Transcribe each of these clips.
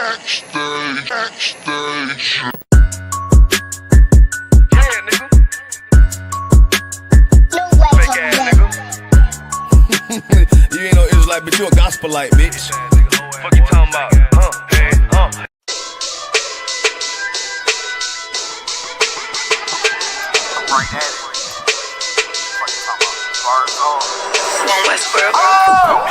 Backstage. Yeah, nigga. Fake ass nigga. You ain't no Israelite, but you a gospelite, bitch. Fuck you talking about? Hey, Right at it. What you talking about? Bars on.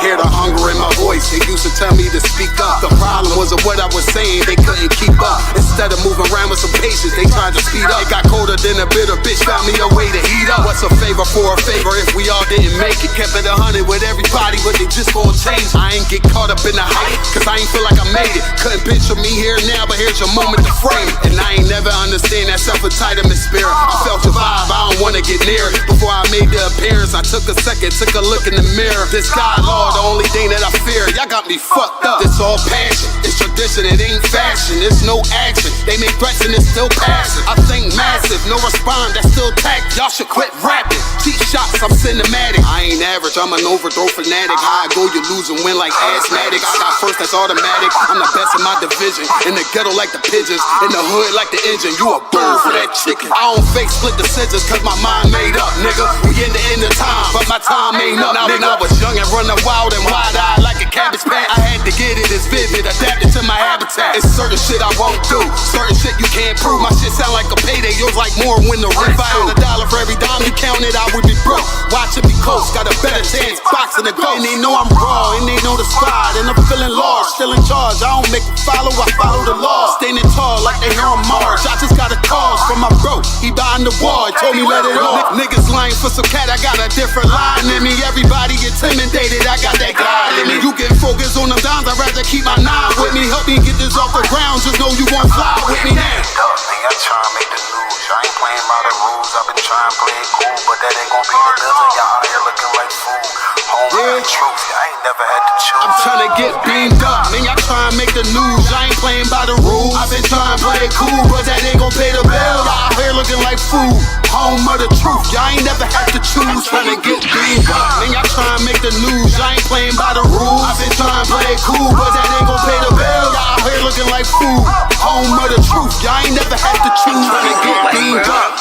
Hear the hunger in my voice, they used to tell me to speak up. The problem wasn't what I was saying, they couldn't keep up. Instead of moving around with some patience, they tried to speed up. It got colder than a bitter bitch, found me a way to heat up. What's a favor for a favor if we all didn't make it? Kept it 100 with everybody, but they just gon' change. I ain't get caught up in the hype, cause I ain't feel like I made it. Couldn't picture me here now, but here's your moment to frame it. And I ain't never understand that self-entitlement spirit. I felt your vibe, I don't wanna get near it. Before I made the appearance, I took a second, took a look in the mirror. This God, Lord, the only thing that I fear. Y'all got me fucked up. It's all passion, it's tradition, it ain't fashion. It's no action, they make threats and it's still passing. I think massive, no response, that's still tact. Y'all should quit rapping. Cheap shots, I'm cinematic. I ain't average, I'm an overthrow fanatic. How I go, you lose and win like asthmatics. I got first, that's automatic. I'm the best in my division. In the ghetto like the pigeons, in the hood like the engine. You a bird for that chicken. I don't fake split decisions cause my mind made up, nigga. We in the end of time, but my time ain't up. Now when I was young and running wild and wide-eyed like a cabbage patch, I had to get it as vivid, adapted to my habitat. It's certain shit I won't do, certain shit you can't prove. My shit sound like a payday, yours like more when the rent. If I had $1 for every dime you counted, I would be broke. Watch it be close, got a better chance, boxing the goal. And they know I'm raw, and they know the spot, and I'm feeling large, still in charge. I don't make it follow, I follow the law. Standing tall like they here on Mars. I just got a call from my bro, he behind the wall, he told me let it off. Niggas lying for some cat, I got a different line in me. Everybody intimidated, I got that guy in me. You get focused on them dimes, I'd rather keep my nine with me. Help me get this off the ground, just know you won't fly with me now. I try to make the news. I ain't playing by the rules. I've been trying to play it cool, but that ain't gon' be the living. Y'all out here looking like fool. Home the truth. I ain't never had to choose. I'm trying to get beamed up, man. Y'all trying to make the news. I ain't playing by the rules. I've been trying to play it cool, but that ain't gon' pay the bill. Y'all out here looking like fool. Home of the truth. Y'all ain't never had to choose. Trying to get beamed up, man. Y'all trying to make the news. I ain't playing by the rules. I've been trying to play it cool, but that ain't gon' pay the bill. Y'all out here looking like fool. Home of the truth. Y'all ain't never had to choose. Trying to get beamed up.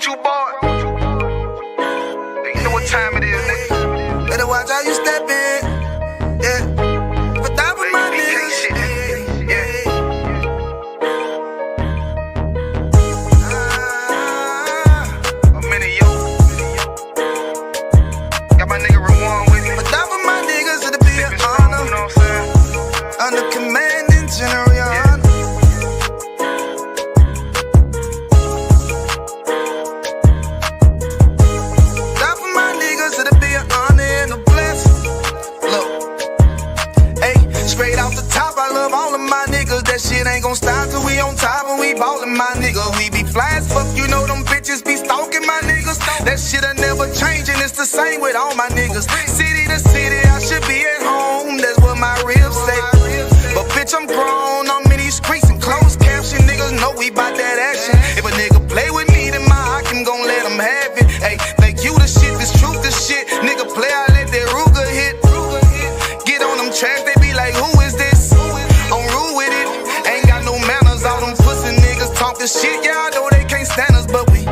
you, boy. You know what time it is, nigga. Better watch how you step in. Yeah. For top of my niggas. Yeah. I'm in it, yo. Got my nigga Rewan with me. For top of my niggas, it'll be an honor. You know what I'm saying? Under commanding general, your honor. Straight off the top, I love all of my niggas. That shit ain't gon' stop till we on top and we ballin', my nigga. We be fly as fuck, you know them bitches be stalking my niggas. That shit'll never change and it's the same with all my niggas. City to city, I should be at home, that's what my ribs say. But bitch, I'm grown, I'm in these streets and closed caption. Niggas know we bout that action. If a nigga play with me, then my Hakim gon' let him have it. Hey, think you the shit, this truth the shit. Nigga play, I let that Ruger hit. Get on them tracks, they be like, who is this? I'm rude with it, ain't got no manners. All them pussy niggas talk the shit, yeah, I know they can't stand us, but we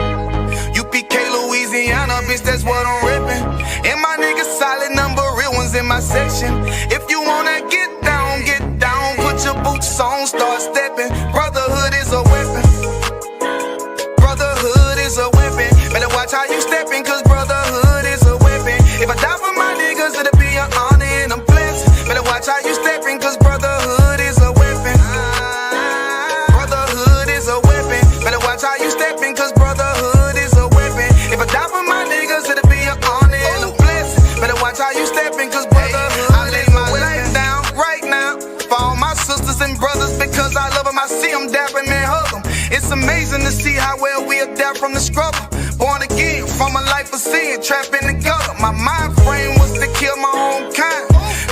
UPK, Louisiana, bitch, that's what I'm rippin'. And my niggas solid, number real ones in my section. If you wanna get down, put your boots on, start steppin'. Brotherhood is a weapon. Brotherhood is a weapon. Better watch how you steppin', cause brotherhood is a weapon. If I die for my niggas, it'll be an honor and a blessing. Better watch how you steppin', cause brotherhood is a weapon. Brotherhood is a weapon. Better watch how you steppin', cause brotherhood is a weapon. If I die for my niggas, it'll be an honor and a blessing. Better watch how you steppin', cause brotherhood I lay my sisters and brothers because I love them. I see them dapping and hug them. It's amazing to see how well we adapt from the struggle. Born again from a life of sin, trapped in the gutter. My mind frame was to kill my own kind.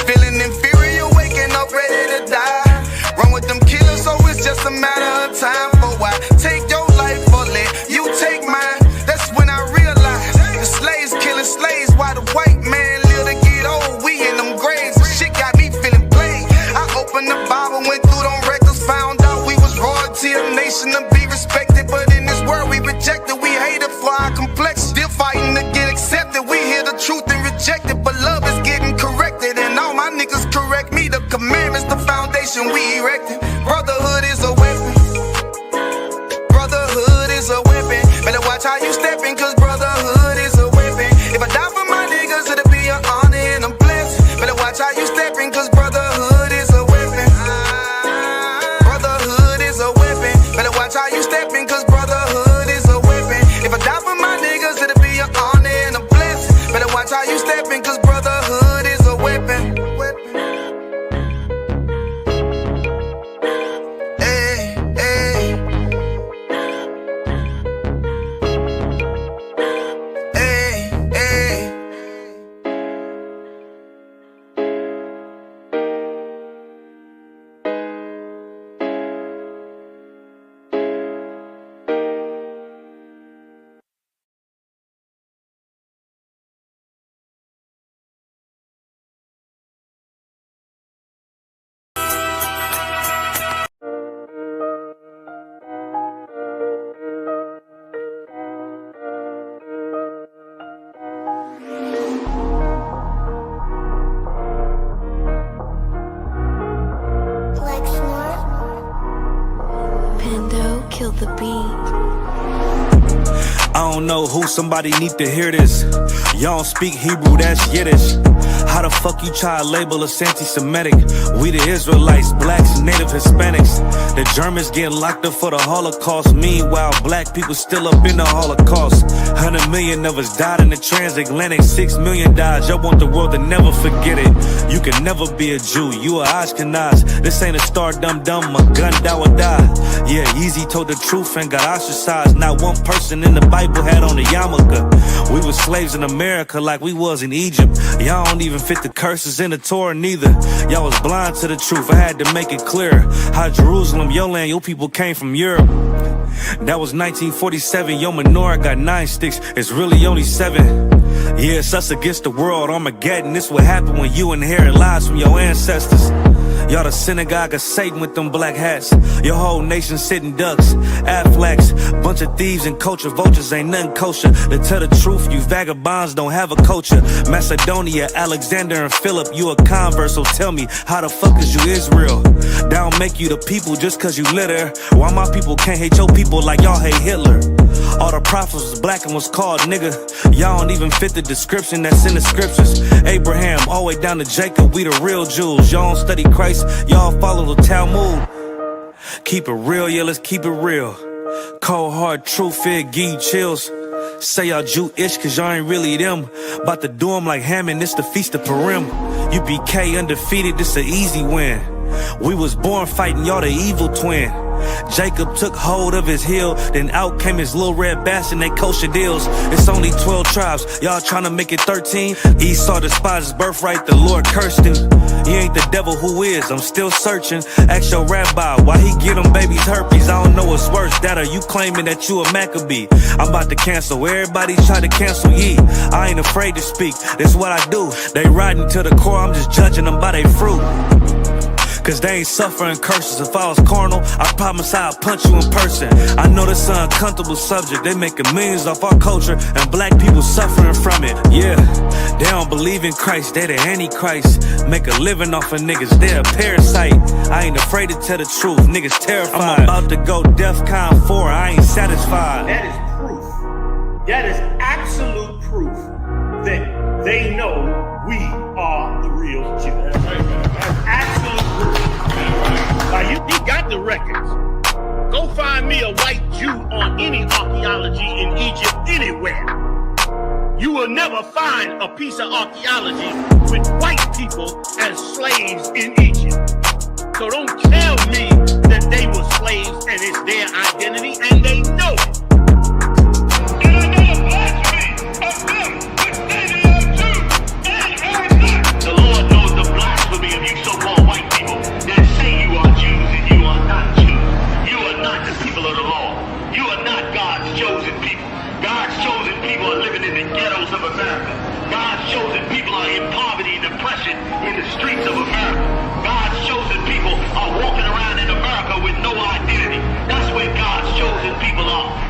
Feeling inferior, waking up ready to die. Run with them killers, so it's just a matter of time. For why take your life or let you take mine? That's when I realized the slaves killing slaves while the white man live to get old. We in them graves, the shit got me feeling played. I opened the Bible, went through them records, found out we was royalty, a nation to be respected. But in this world we rejected, we hated for our complexion. Still fighting to get accepted. We hear the truth and reject it, but love is getting corrected. And all my niggas correct me. The commandments, the foundation we erected. Brotherhood is a weapon. Brotherhood is a weapon. Better watch how you stepping, cause brotherhood is a weapon. If I die for my niggas, it'll be an honor and I'm blessed. Better watch how you stepping, cause brotherhood is a weapon. Brotherhood is a weapon. Better watch how you stepping, cause brotherhood is a weapon. If I die for my niggas, it'll be an honor and I'm blessed. Better watch how you stepping, cause brotherhood is a weapon. Hey, hey. Hey, hey. Pando killed the beat. I don't know who, somebody need to hear this. Y'all don't speak Hebrew, that's Yiddish. How the fuck you try to label us anti-Semitic? We the Israelites, blacks, native Hispanics. The Germans getting locked up for the Holocaust. Meanwhile, black people still up in the Holocaust. 100 million of us died in the transatlantic. 6 million died, y'all want the world to never forget it. You can never be a Jew, you a Ashkenaz. This ain't a star dum-dum, my gun die or die. Yeah, Yeezy told the truth and got ostracized. Not one person in the Bible had on a yarmulke. We was slaves in America like we was in Egypt. Y'all don't even fit the curses in the Torah neither. Y'all was blind to the truth, I had to make it clear. How Jerusalem, your land, your people came from Europe. That was 1947, your menorah got 9 sticks, it's really only 7. Yeah, it's us against the world, Armageddon. This what happened when you inherit lies from your ancestors. Y'all the synagogue of Satan with them black hats. Your whole nation sitting ducks, Aflacs. Bunch of thieves and culture vultures, ain't nothing kosher. To tell the truth, you vagabonds don't have a culture. Macedonia, Alexander and Philip, you a convert, so tell me, how the fuck is you Israel? That don't make you the people just cause you litter. Why my people can't hate your people like y'all hate Hitler? All the prophets was black and was called nigga. Y'all don't even fit the description that's in the scriptures. Abraham, all the way down to Jacob, we the real Jews. Y'all don't study Christ, y'all follow the Talmud. Keep it real, yeah, let's keep it real. Cold hard truth, it give you chills. Say y'all Jewish cause y'all ain't really them. About to do them like Hammond, this the feast of Purim. UBK undefeated, this a easy win. We was born fighting, y'all the evil twin. Jacob took hold of his heel, then out came his little red bastard, they kosher deals. It's only 12 tribes, y'all tryna make it 13. Esau despised his birthright, the Lord cursed him. He ain't the devil, who is? I'm still searching. Ask your rabbi, why he get them babies herpes? I don't know what's worse, that or you claiming that you a Maccabee. I'm about to cancel, everybody try to cancel ye. I ain't afraid to speak, that's what I do. They riding to the core, I'm just judging them by their fruit. Cause they ain't suffering curses. If I was carnal, I promise I'd punch you in person. I know this an uncomfortable subject. They making millions off our culture and black people suffering from it. Yeah, they don't believe in Christ, they the Antichrist. Make a living off of niggas, they a parasite. I ain't afraid to tell the truth, niggas terrified. I'm about to go DEFCON 4, I ain't satisfied. That is proof. That is absolute proof that they know we are the real Jews. That's absolute proof. Now you got the records. Go find me a white Jew on any archaeology in Egypt anywhere. You will never find a piece of archaeology with white people as slaves in Egypt. So don't tell me that they were slaves and it's their identity, and they know it. And another blasphemy of them, which they are too. The Lord knows the blasphemy of you so-called white people that say you are Jews and you are not Jews. You are not the people of the law. You are not God's chosen people. God's chosen people are living in the ghettos of America. God's chosen people are in poverty and depression in the streets of America. God's chosen people are walking around in America with no identity. That's where God's chosen people are.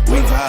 We vibe.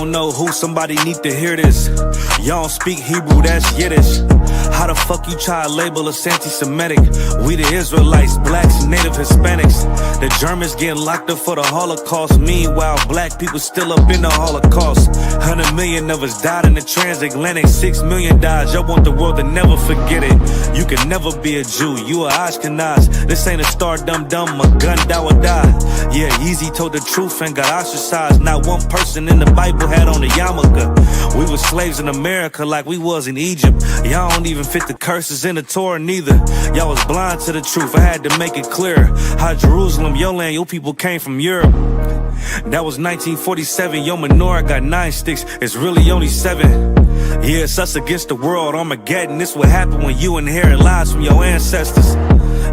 don't know who, somebody need to hear this. Y'all don't speak Hebrew, that's Yiddish. How the fuck you try to label us anti-Semitic? We the Israelites, blacks, native Hispanics. The Germans getting locked up for the Holocaust. Meanwhile, black people still up in the Holocaust. 100 million of us died in the transatlantic. 6 million died. Y'all want the world to never forget it. You can never be a Jew, you a Ashkenaz. This ain't a star dum-dum, a gun that would die. Yeah, Yeezy told the truth and got ostracized. Not one person in the Bible had on a yarmulke. We were slaves in America like we was in Egypt. Y'all don't even fit the curses in the Torah neither. Y'all was blind to the truth, I had to make it clear. How Jerusalem, your land, your people came from Europe. That was 1947, your menorah got 9 sticks, it's really only 7. Yeah, it's us against the world, Armageddon. This what happened when you inherit lies from your ancestors.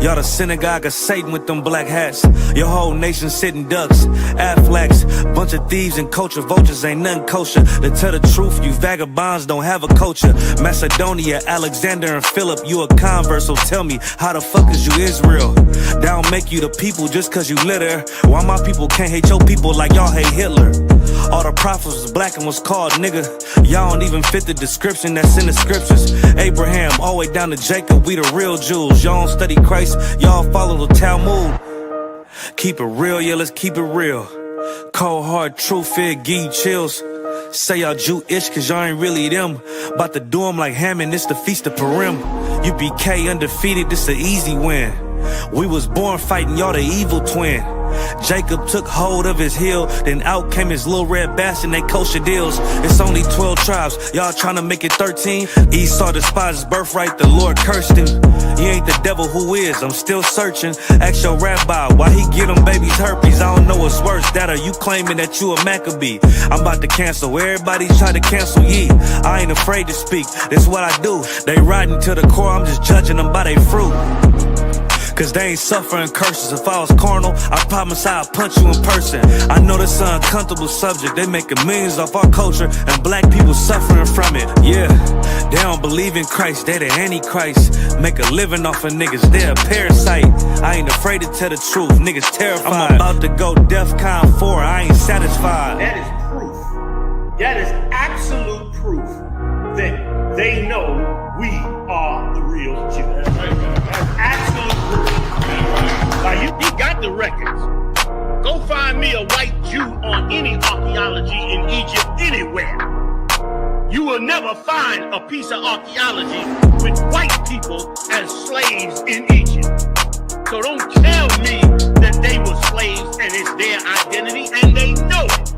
Y'all the synagogue of Satan with them black hats. Your whole nation sitting ducks, Aflacs. Bunch of thieves and culture vultures, ain't nothing kosher. To tell the truth, you vagabonds don't have a culture. Macedonia, Alexander and Philip, you a convert, so tell me, how the fuck is you Israel? That don't make you the people just cause you live there. Why my people can't hate your people like y'all hate Hitler? All the prophets was black and was called nigga. Y'all don't even fit the description that's in the scriptures. Abraham, all the way down to Jacob, we the real Jews. Y'all don't study Christ, y'all follow the Talmud. Keep it real, yeah, let's keep it real. Cold hard truth, it give you chills. Say y'all Jewish cause y'all ain't really them. About to do them like Hammond, it's the Feast of Purim. You BK undefeated, this an easy win. We was born fighting, y'all the evil twin. Jacob took hold of his heel, then out came his little red bastard, they kosher deals. It's only 12 tribes, y'all trying to make it 13. Esau despised his birthright, the Lord cursed him. He ain't the devil, who is? I'm still searching. Ask your rabbi, why he get them babies herpes? I don't know what's worse, that or you claiming that you a Maccabee. I'm about to cancel, everybody try to cancel ye. I ain't afraid to speak, that's what I do. They riding to the core, I'm just judging them by their fruit. Cause they ain't suffering curses. If I was carnal, I promise I'd punch you in person. I know this an uncomfortable subject. They making millions off our culture and black people suffering from it. Yeah, they don't believe in Christ, they the Antichrist. Make a living off of niggas, they a parasite. I ain't afraid to tell the truth, niggas terrified. I'm about to go DEFCON 4, I ain't satisfied. That is proof. That is absolute proof that they know we are the real Jews. That's absolute proof. Now you got the records. Go find me a white Jew on any archaeology in Egypt anywhere. You will never find a piece of archaeology with white people as slaves in Egypt. So don't tell me that they were slaves and it's their identity, and they know it.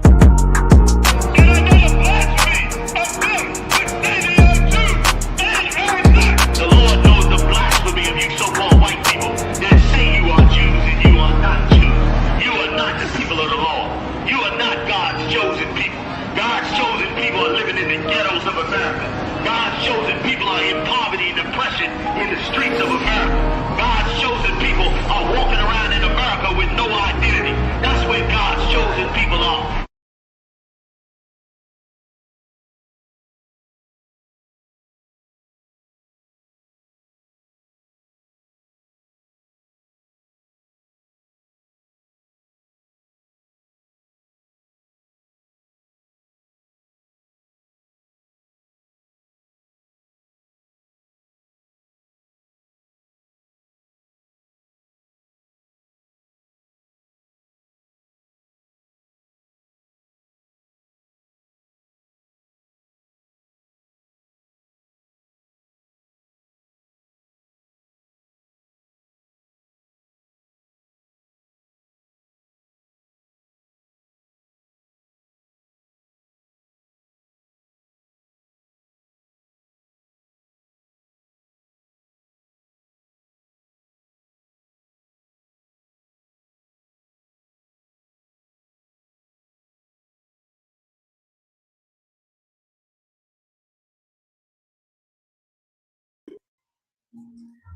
The Lord knows the blasphemy of you so-called white people that say you are Jews and you are not Jews. You are not the people of the law. You are not God's chosen people. God's chosen people are living in the ghettos of America. God's chosen people are in poverty and depression in the streets of America. God's chosen people are walking around in America with no identity. That's where God's chosen people are.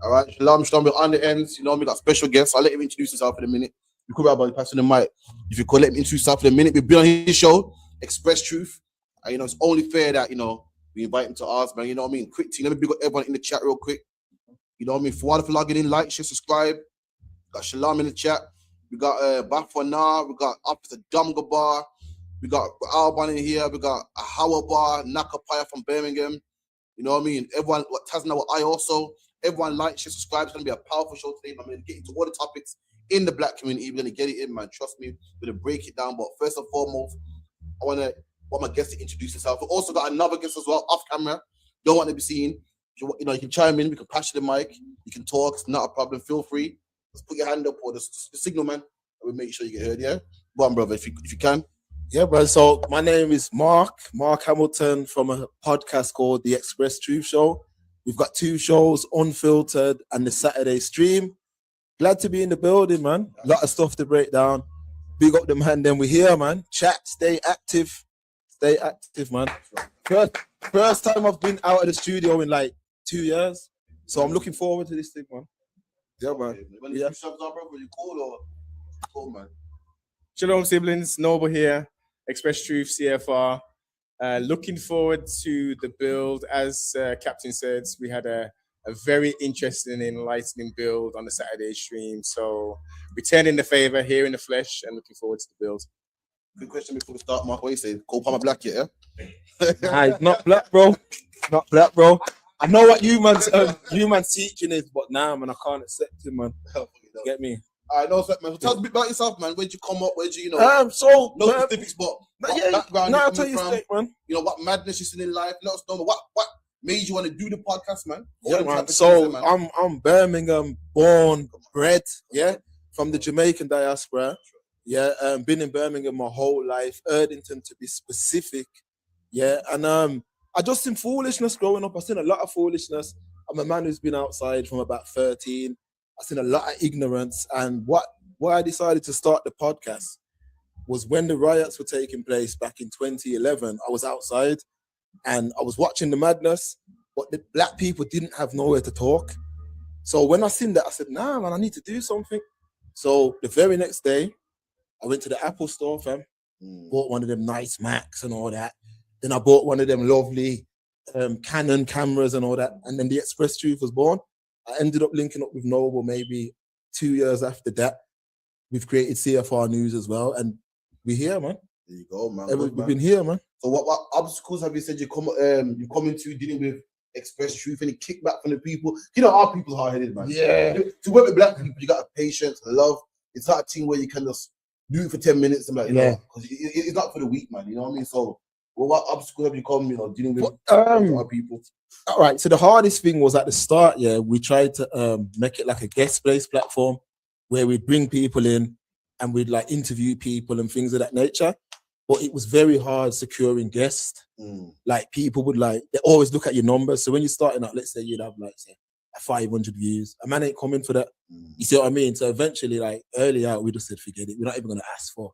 All right, Shalom, Shalom, we're on the ends. You know, we got special guests. I'll let him introduce himself in a minute. You could about passing the mic. If you could let him introduce himself in a minute, we've been on his show, Express Truth. You know, it's only fair that, you know, we invite him to ours, man. You know what I mean? Quick team. Let me big up everyone in the chat real quick. You know what I mean? For all of you logging in, like, share, subscribe. Got Shalom in the chat. We got Bafanar. We got Officer Dumgabar. We got Alban in here. We got a Howard Bar, Nakapaya from Birmingham. You know what I mean? Everyone, what Tasna, what I also. Everyone like, share, subscribe. It's gonna be a powerful show today. I'm gonna get into all the topics in the black community. We're gonna get it in, man. Trust me. We're gonna break it down. But first and foremost, I want my guest to introduce himself. We also got another guest as well, off camera. Don't want to be seen. You can chime in. We can pass you the mic. You can talk. It's not a problem. Feel free. Just put your hand up or the signal, man. We'll make sure you get heard. Yeah, go on, brother. If you can. Yeah, bro. So my name is Mark Hamilton from a podcast called The Express Truth Show. We've got 2 shows, Unfiltered and the Saturday Stream. Glad to be in the building, man. A lot of stuff to break down. Big up the man. Then we're here, man. Chat. Stay active. Stay active, man. First time I've been out of the studio in like 2 years, so I'm looking forward to this thing, man. Yeah, man. When you shoves up, bro, you cool, man. Shalom, siblings. Noble here. Express Truth, CFR. Looking forward to the build. As Captain said, we had a very interesting, enlightening build on the Saturday stream. So returning the favor here in the flesh and looking forward to the build. Good question before we start, Mark. What you say? Cole Palmer black yet, yeah? Nah, he's not black, bro. Not black, bro. I know what you man's teaching is, but nah, man, I can't accept him, man. Get me? I know, man. So tell us a bit about yourself, man. Where'd you come up? Where'd you, no specifics, but background I'll tell you straight, man. You know, what madness you've seen in life. Let us know what made you want to do the podcast, man. Yeah, man. So I'm Birmingham born, bred, yeah, from the Jamaican diaspora. Yeah, been in Birmingham my whole life, Erdington to be specific. Yeah, and I just seen foolishness growing up. I seen a lot of foolishness. I'm a man who's been outside from about 13. I seen a lot of ignorance, and why I decided to start the podcast was when the riots were taking place back in 2011. I was outside and I was watching the madness, but the black people didn't have nowhere to talk. So when I seen that, I said, nah, man, I need to do something. So the very next day, I went to the Apple store, fam, bought one of them nice Macs and all that. Then I bought one of them lovely Canon cameras and all that. And then the Express Truth was born. I ended up linking up with Noble maybe 2 years after that. We've created CFR News as well. And we're here, man. There you go, man. We've been here, man. So what obstacles have you said you come into dealing with Express Truth? Any kickback from the people? You know, our people are hard-headed, man. Yeah. To work with black people, you got patience, love. It's not a thing where you can just do it for 10 minutes and because it's not for the weak, man. You know what I mean? So what obstacles have you come, dealing with our people? All right. So the hardest thing was at the start, yeah, we tried to make it like a guest place platform where we'd bring people in and we'd like interview people and things of that nature. But it was very hard securing guests. Like people would they always look at your numbers. So when you're starting out, let's say you'd have 500 views. A man ain't coming for that. You see what I mean? So eventually, early out, we just said, forget it. We're not even going to ask for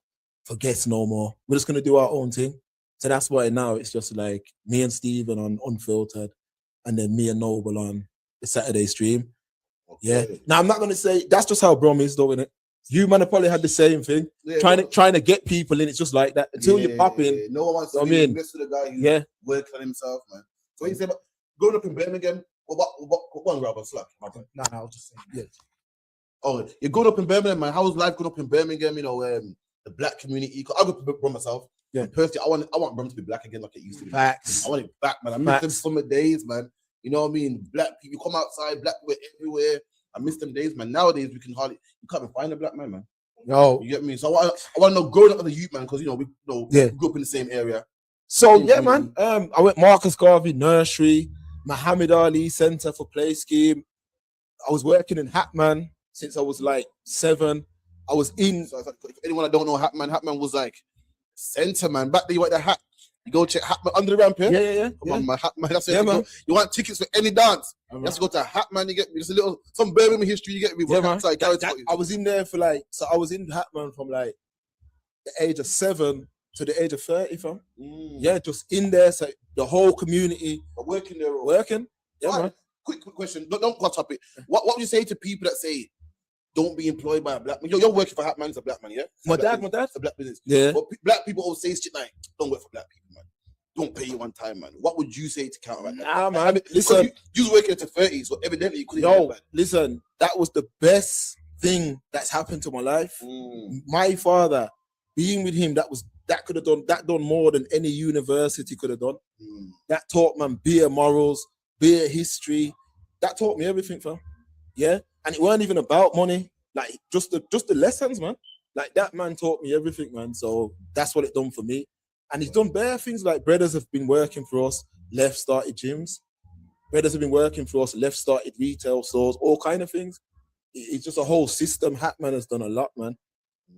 guests no more. We're just going to do our own thing. So that's why now it's just like me and Steven on Unfiltered and then me and Noble on the Saturday stream. Okay. Yeah. Now, I'm not going to say that's just how Brom is, though, innit? You, man, have probably had the same thing. Yeah, trying to get people in. It's just like that. Until you pop in. No one wants to be next to the guy who works on himself, man. So what you say about growing up in Birmingham? What one grab on slack? No, I was just saying. Yeah. Oh, you're growing up in Birmingham, man. How was life growing up in Birmingham? The black community. I grew up in Brom myself. Yeah. Personally, I want Brom to be black again like it used to be. Facts. I want it back, man. I miss them summer days, man. You know what I mean? Black people come outside, black people everywhere. I miss them days, man. Nowadays, you can't even find a black man. No. You get me? So I want to know growing up as a youth, man, because, we grew up in the same area. So, yeah, man. I went Marcus Garvey Nursery, Muhammad Ali Center for Play Scheme. I was working in Hatman since I was 7. I was in. So if anyone that don't know Hatman was center, man. Back there, you want the hat. You go check Hatman under the ramp here. Yeah. Come on, man. Hatman. That's it. Man. You want tickets for any dance? You have to go to Hatman. You get me. Just some Birmingham history. You get me. Yeah, man. I was in there for so I was in Hatman from the age of 7 to the age of 30, fam. Yeah, just in there. So the whole community working there. Working. Yeah, man. Quick question. Don't cut up it. What would you say to people that say don't be employed by a black man? You're working for Hatman as a black man, yeah? My dad. It's a black business. Yeah. But black people always say shit like, don't work for black people, man. Don't pay you one time, man. What would you say to counteract that? Nah, man. Listen, you was working into 30s, so evidently you couldn't. No, listen, that was the best thing that's happened to my life. My father, being with him, that that could have done more than any university could have done. That taught man beer morals, beer history. That taught me everything, fam. Yeah, and it weren't even about money. Like just the lessons, man. Like that man taught me everything, man. So that's what it done for me. And he's done bare things. Like brothers have been working for us, left started gyms. Brothers have been working for us, left started retail stores, all kind of things. It's just a whole system. Hatman has done a lot, man.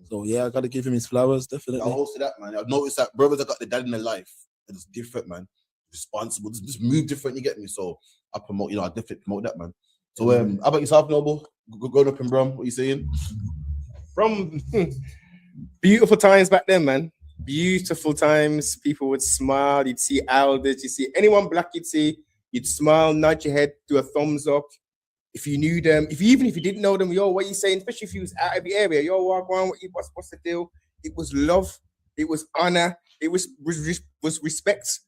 So yeah, I gotta give him his flowers, definitely. I'll host that, man. I've noticed that brothers that got the dad in their life, it's different, man. Responsible, just move different. You get me? So I promote, I definitely promote that, man. So how about yourself, Noble? Growing up in Brum, what are you saying? From beautiful times back then, man. Beautiful times. People would smile. You'd see elders. You see anyone black, you'd smile, nod your head, do a thumbs up. If you knew them, even if you didn't know them, yo, what are you saying? Especially if you was out of the area, yo, walk on, what's the deal? It was love, it was honor, it was respect.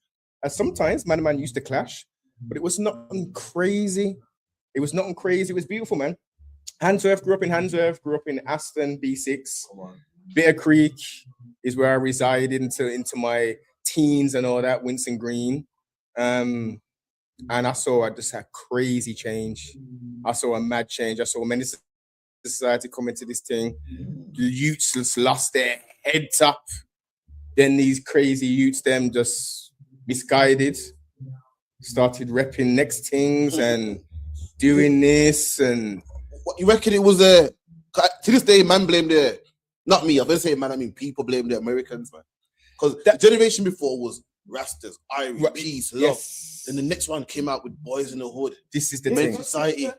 And sometimes man used to clash, but it was nothing crazy. It was nothing crazy. It was beautiful, man. Handsworth, grew up in Aston, B6. Bitter Creek is where I resided into my teens and all that, Winston Green. And I saw just a crazy change. I saw a mad change. I saw many society come into this thing. The youths just lost their heads up. Then these crazy youths, them just misguided, started repping next things and doing this. And what you reckon it was to this day, man blame not me, I'm gonna say man, I mean people blame the Americans, man. Because that generation before was Rastas, Irish, peace, love. Yes. Then the next one came out with Boys in the Hood. This is the thing. Society.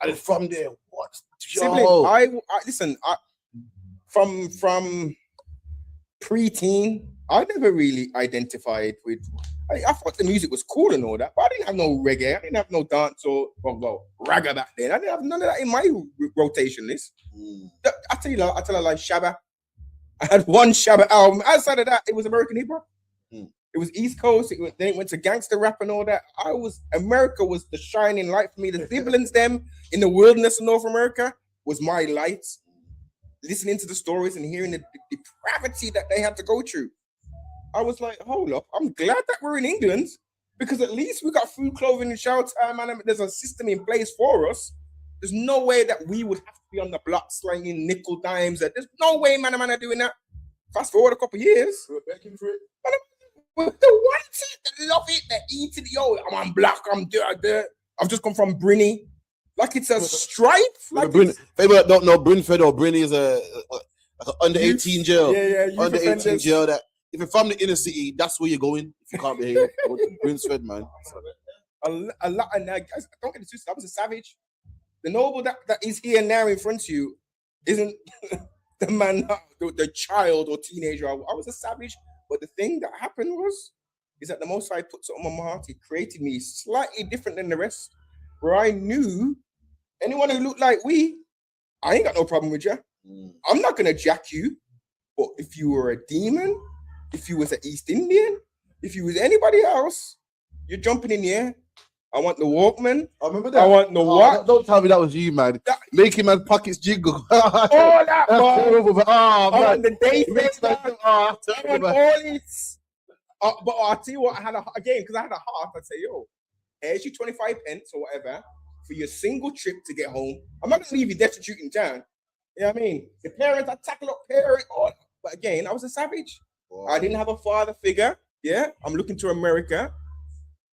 And from there, what? Sibling, listen, from pre-teen, I never really identified with. I thought the music was cool and all that, but I didn't have no reggae. I didn't have no dance or ragga back then. I didn't have none of that in my rotation list. I tell you like Shabba. I had one Shabba album. Outside of that, it was American hip hop. It was East Coast. Then it went to gangster rap and all that. America was the shining light for me. The siblings, them in the wilderness of North America, was my light. Listening to the stories and hearing the depravity that they had to go through. I was like, hold up, I'm glad that we're in England because at least we got food, clothing, and shelter, man. There's a system in place for us. There's no way that we would have to be on the block slanging nickel dimes. There's no way, man, are doing that. Fast forward a couple of years. We're begging for it. The want it, they love it, they eat it. Yo, I'm on black, I'm there. I've just come from Brinny. Like it's a stripe. Like people don't know Brinford or Brinny is like an under 18 jail. Yeah, under 18 jail that if you're from the inner city, that's where you're going. If you can't behave, go to Brinsford, man. A lot, and guys, don't get it twisted. I was a savage. The Noble that is here now in front of you isn't the man, the child or teenager. I was a savage. But the thing that happened is that the Most High put something on my heart. He created me slightly different than the rest, where I knew anyone who looked like I ain't got no problem with you. I'm not gonna jack you. But if you were a demon, if you was an East Indian, if you was anybody else, you're jumping in here. I want the Walkman. I remember that. I want the what? Don't tell me that was you, man. Making my pockets jiggle. All that, man. I want the day I want all this. But I'll tell you what, because I had a heart, I'd say, yo, here's your 25 pence or whatever for your single trip to get home. I'm not going to leave you destitute in town. You know what I mean? The parents, I tackle up parents. But again, I was a savage. Wow. I didn't have a father figure. Yeah, I'm looking to America.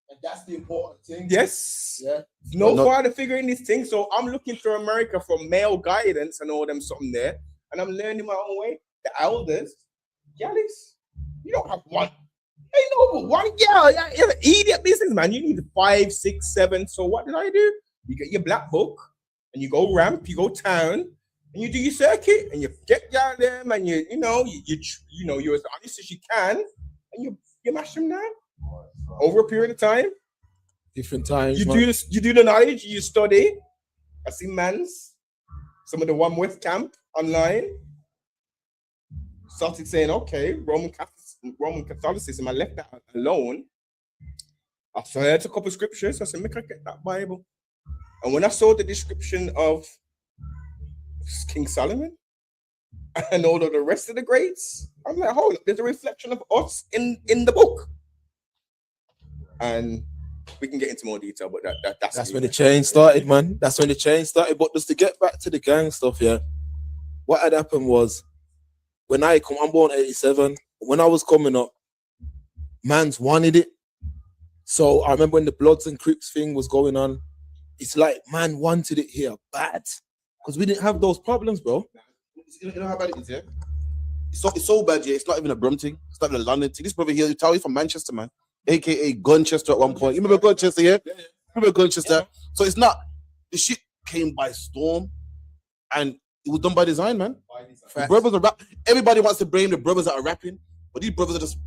And that's the important thing. Yes. Yeah. No father figure in this thing. So I'm looking to America for male guidance and all them something there. And I'm learning my own way. The elders, Alex, you don't have one. Hey, no, one girl. You're an idiot business, man. You need 5, 6, 7. So what did I do? You get your black book and you go ramp, you go town, and you do your circuit and you get down there, and you're as honest as you can, and you mash them down over a period of time. Different times. You do the knowledge, you study. I see some of the One West camp online started saying, okay, Roman Catholicism, I left that alone. I heard a couple of scriptures. I said, make I get that Bible. And when I saw the description of King Solomon, and all of the rest of the grades. I'm like, hold up, there's a reflection of us in the book. And we can get into more detail, but that's when the change started, man. That's when the change started. But just to get back to the gang stuff, yeah, what had happened was when I'm born 87, when I was coming up, mans wanted it. So I remember when the Bloods and Crips thing was going on, it's like man wanted it here bad because we didn't have those problems, bro. You know how bad it is, yeah? It's so bad, yeah. It's not even a Brum thing. It's not even a London thing. This brother here, you tell you from Manchester, man. AKA Gunchester at one point. You remember Gunchester, yeah? Remember Gunchester? Yeah. So it's not, the shit came by storm and it was done by design, man. The brothers are everybody wants to blame the brothers that are rapping, but these brothers are just,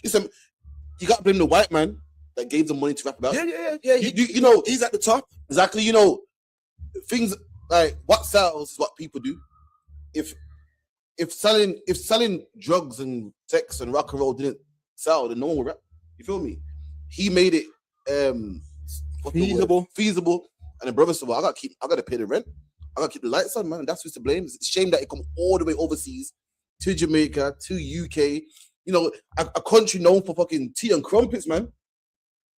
listen, you got to blame the white man that gave them money to rap about. Yeah. You know, he's at the top. Exactly. You know, things like what sells is what people do. If selling drugs and sex and rock and roll didn't sell, then no one would rap. You feel me? He made it feasible, and the brother said, "Well, I gotta pay the rent. I gotta keep the lights on, man." And that's who's to blame. It's a shame that it come all the way overseas to Jamaica, to UK. You know, a country known for fucking tea and crumpets, man.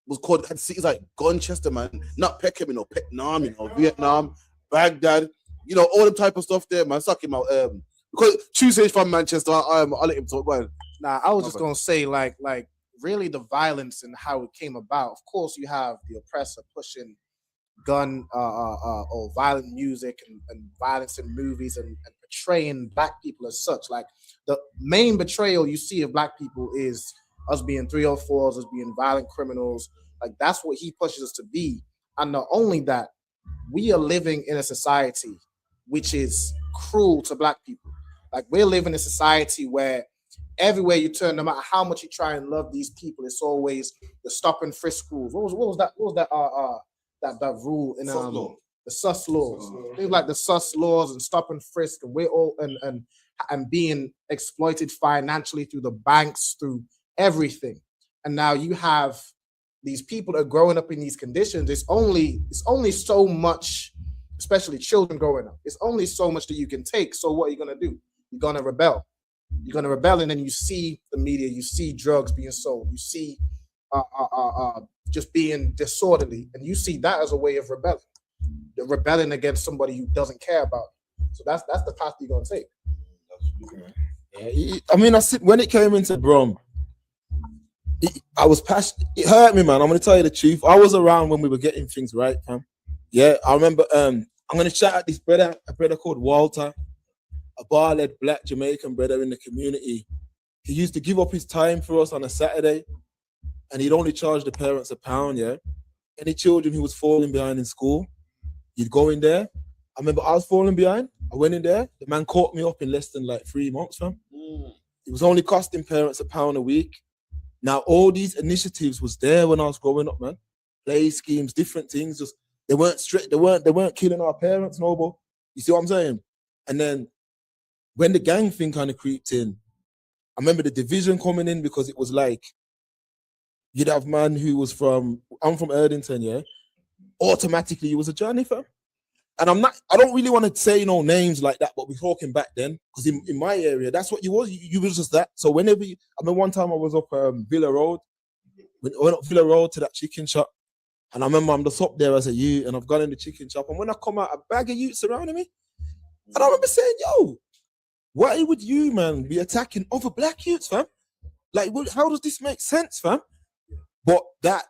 Had cities like Gunchester, man, not Peckham, you know, Vietnam, you know, Vietnam, Baghdad, you know, all the type of stuff there, man. Suck him out. Because Tuesday's from Manchester, I'll let him talk. Go ahead. Nah, I was just gonna say, like really the violence and how it came about. Of course, you have the oppressor pushing gun or violent music and violence in movies and portraying black people as such. Like the main betrayal you see of black people is us being 304s, us being violent criminals. Like that's what he pushes us to be. And not only that, we are living in a society which is cruel to black people. Like we're living in a society where everywhere you turn, no matter how much you try and love these people, it's always the stop and frisk rules. What was that rule in the sus laws? Things like the sus laws and stop and frisk, and we're all and being exploited financially through the banks, through everything. And now you have these people that are growing up in these conditions. It's only so much, especially children growing up. It's only so much that you can take. So what are you gonna do? You're gonna rebel. You're gonna rebel, and then you see the media, you see drugs being sold, you see just being disorderly, and you see that as a way of rebelling. You're rebelling against somebody who doesn't care about you. So that's the path you're gonna take. Yeah, I mean, when it came into Brum, I was passionate. It hurt me, man. I'm gonna tell you the truth. I was around when we were getting things right, fam. Yeah, I remember. I'm gonna shout out this brother, a brother called Walter, a bar-led black Jamaican brother in the community. He used to give up his time for us on a Saturday, and he'd only charge the parents £1. Yeah, any children who was falling behind in school, you'd go in there. I remember I was falling behind. I went in there. The man caught me up in less than like 3 months, fam. It was only costing parents £1 a week. Now all these initiatives was there when I was growing up, man. Play schemes, different things. Just they weren't straight. They weren't killing our parents, no, but you see what I'm saying? And then when the gang thing kind of creeped in, I remember the division coming in because it was like you'd have man who was I'm from Erdington, yeah. Automatically, he was a journey fam. And I don't really want to say no names like that, but we're talking back then because in my area, that's what you was. You was just that. So I mean, one time I was up Villa Road. I went up Villa Road to that chicken shop, and I remember I'm just up there as a youth, and I've gone in the chicken shop, and when I come out, a bag of youths surrounding me, and I remember saying, "Yo, why would you, man, be attacking other black youths, fam? Like, how does this make sense, fam?" But that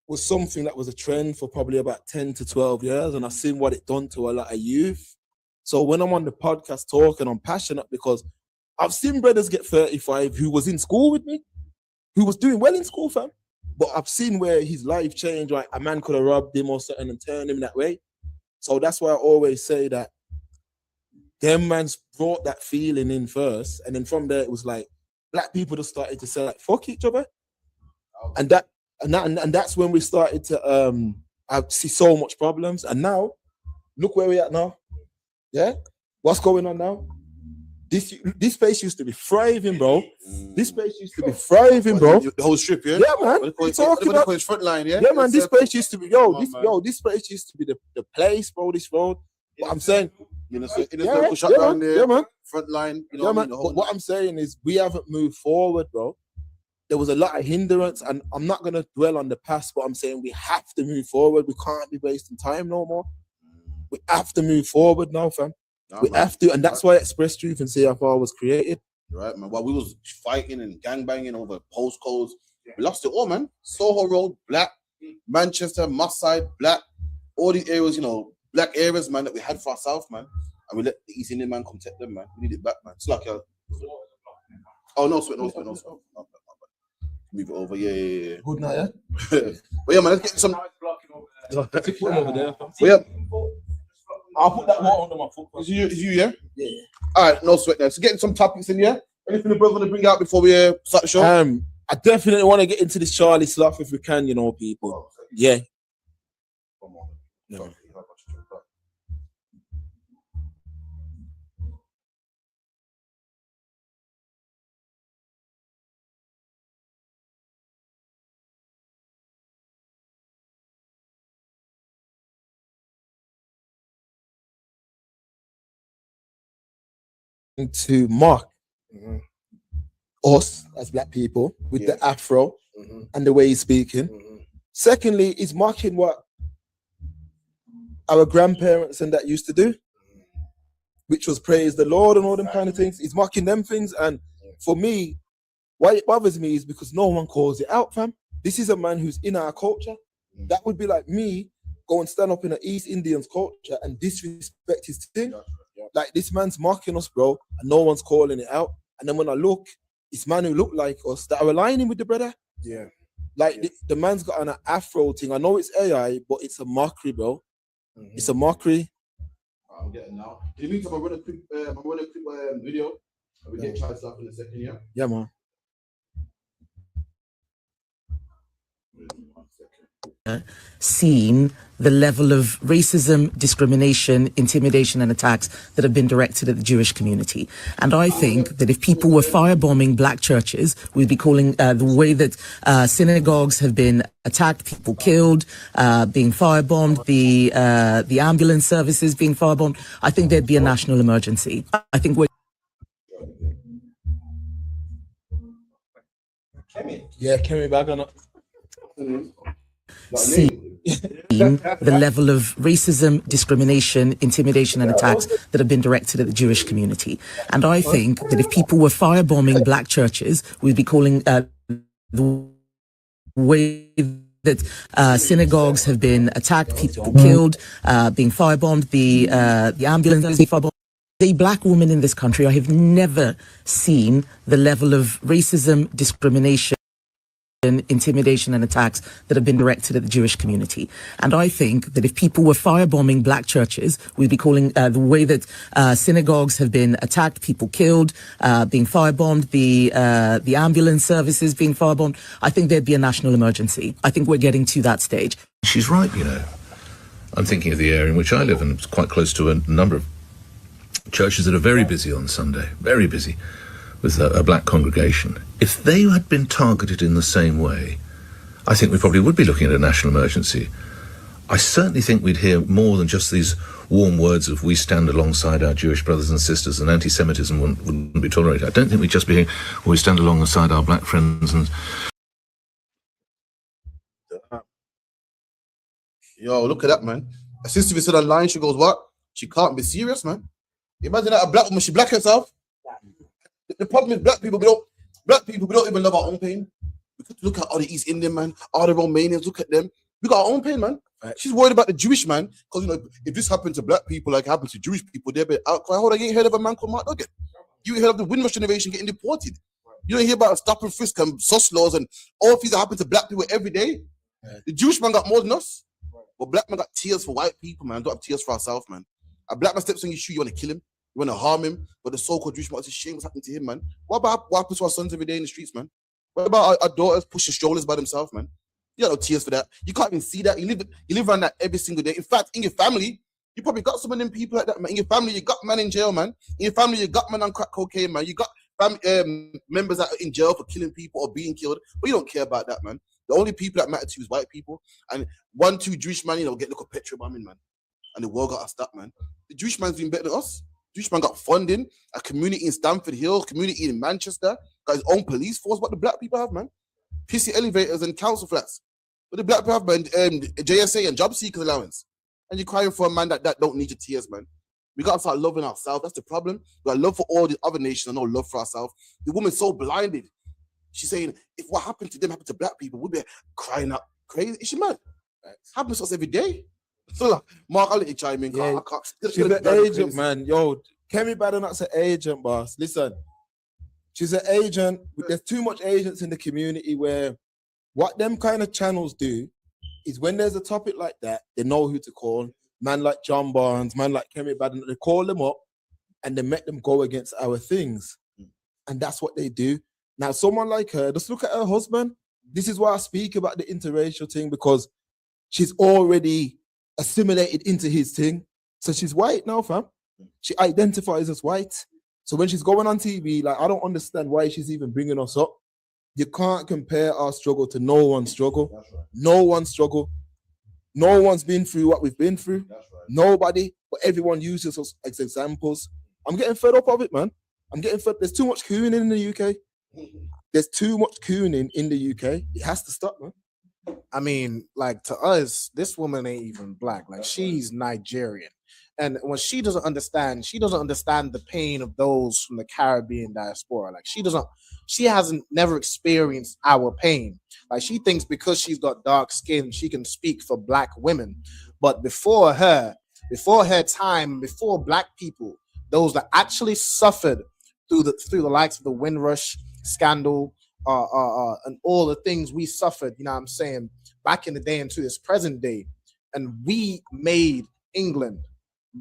was something that was a trend for probably about 10 to 12 years, and I've seen what it done to a lot of youth. So when I'm on the podcast talking, I'm passionate because I've seen brothers get 35 who was in school with me, who was doing well in school, fam. But I've seen where his life changed, like a man could have robbed him or something and turned him that way. So that's why I always say that them mans brought that feeling in first, and then from there it was like black people just started to say like fuck each other, and that's when we started to see so much problems. And now look where we're at now. Yeah, what's going on now? This place used to be thriving, bro. This place used to be thriving, bro. The whole strip, yeah. Yeah, man. We're talking about his front line, yeah. Yeah, man. This place used to be this place used to be the place, bro. This road. But I'm saying, local shop down there. Yeah, man. front line. You know Yeah, what I man. mean? But what I'm saying is we haven't moved forward, bro. There was a lot of hindrance, and I'm not gonna dwell on the past, but I'm saying we have to move forward. We can't be wasting time no more. We have to move forward now, fam. We have to, and that's why Express Truth and CFR was created. Right, man. While we was fighting and gangbanging over postcodes, we lost it all, man. Soho Road, black. Manchester, Mustside, black. All these areas, you know, black areas, man, that we had for ourselves, man. And we let the East Indian man come take them, man. We need it back, man. It's like oh, no sweat. Move it over, yeah. Good night, yeah? But yeah, man, let's get some. Over there. Yeah. I'll put that water under my foot. Is you, yeah? Yeah. All right, no sweat then. So getting some topics in here. Anything the brother want to bring out before we start the show? I definitely want to get into this Charlie stuff if we can, you know, people. Yeah. No. To mock us as black people with the afro and the way he's speaking. Secondly, he's mocking what our grandparents and that used to do, which was praise the Lord and all them kind of things. He's mocking them things, and for me, why it bothers me is because no one calls it out, fam. This is a man who's in our culture. That would be like me go and stand up in an East Indians culture and disrespect his thing. Like, this man's mocking us, bro, and no one's calling it out. And then when I look, it's man who look like us that are aligning with the brother. Yeah. Like, the man's got an afro thing. I know it's AI, but it's a mockery, bro. It's a mockery. I'm getting now. In the meantime, I'm running a quick video. We get Charlie stuff in a second, yeah? Yeah, man. Seen the level of racism, discrimination, intimidation and attacks that have been directed at the Jewish community. And I think that if people were firebombing black churches, we'd be calling the way that synagogues have been attacked, people killed, being firebombed, the ambulance services being firebombed, I think there'd be a national emergency. I think we're... Yeah, Kemi back on it. Seen the level of racism, discrimination, intimidation and attacks that have been directed at the Jewish community. And I think that if people were firebombing black churches, we'd be calling the way that synagogues have been attacked, people killed, being firebombed, the ambulance being firebombed. As a black woman in this country, I have never seen the level of racism, discrimination, intimidation and attacks that have been directed at the Jewish community. And I think that if people were firebombing black churches, we'd be calling the way that synagogues have been attacked, people killed, being firebombed, the ambulance services being firebombed, I think there'd be a national emergency. I think we're getting to that stage. She's right, you know. I'm thinking of the area in which I live, and it's quite close to a number of churches that are very busy on Sunday, very busy, with a black congregation. If they had been targeted in the same way, I think we probably would be looking at a national emergency. I certainly think we'd hear more than just these warm words of we stand alongside our Jewish brothers and sisters and anti-Semitism wouldn't be tolerated. I don't think we'd just be hearing, well, we stand alongside our black friends and... Yo, look at that, man. A sister said online, she goes, what? She can't be serious, man. Imagine that a black woman, she black herself. The problem is black people, we don't even love our own pain. We could look at all the East Indian, man, all the Romanians, look at them. We got our own pain, man. Right. She's worried about the Jewish man, because, you know, if this happened to black people like it happened to Jewish people, they'll be outcry. Hold on, you ain't heard of a man called Mark Nugget. You ain't heard of the Windrush generation getting deported. You don't hear about stop and frisk and sus laws and all things that happen to black people every day. Right. The Jewish man got more than us. But black man got tears for white people, man. Don't have tears for ourselves, man. A black man steps on your shoe, you want to kill him. You want to harm him, but the so-called Jewish man, it's a shame what's happening to him, man. What happens to our sons every day in the streets, man? What about our daughters pushing strollers by themselves, man? You got no tears for that. You can't even see that. You live around that every single day. In fact, in your family, you probably got some of them people like that, man. In your family, you got man in jail, man. In your family, you got man on crack cocaine, man. You got family, members that are in jail for killing people or being killed, but you don't care about that, man. The only people that matter to you is white people. And 1-2 Jewish man, you know, get look at petrol bombing, man. And the world got us that, man. The Jewish man's doing better than us. Jewish man got funding, a community in Stamford Hill, community in Manchester, got his own police force. What the black people have, man? Pissy elevators and council flats. What the black people have, man? JSA and job seekers allowance. And you're crying for a man that don't need your tears, man. We got to start loving ourselves. That's the problem. We got love for all the other nations and no love for ourselves. The woman's so blinded. She's saying, if what happened to them happened to black people, we'd be crying out crazy. Is she mad? Happens to us every day. So, like, Mark, I'll let you chime in. Yeah. She's an agent, man. Yo, Kemi Badenoch's an agent, boss. Listen, she's an agent. There's too much agents in the community where what them kind of channels do is when there's a topic like that, they know who to call. Man like John Barnes, man like Kemi Badenoch, they call them up and they make them go against our things. And that's what they do. Now, someone like her, just look at her husband. This is why I speak about the interracial thing, because she's already assimilated into his thing. So she's white now, fam. She identifies as white. So when she's going on TV, like, I don't understand why she's even bringing us up. You can't compare our struggle to no one's struggle. Right. No one's struggle. No one's been through what we've been through. Right. Nobody, but everyone uses us as examples. I'm getting fed up of it, man. I'm getting fed. There's too much cooning in the UK. There's too much cooning in the UK. It has to stop, man. I mean, like, to us, this woman ain't even black. Like, she's Nigerian. And when she doesn't understand the pain of those from the Caribbean diaspora. Like, she hasn't never experienced our pain. Like, she thinks because she's got dark skin, she can speak for black women. But before her time, before black people, those that actually suffered through the likes of the Windrush scandal, and all the things we suffered, you know what I'm saying, back in the day into this present day. And we made England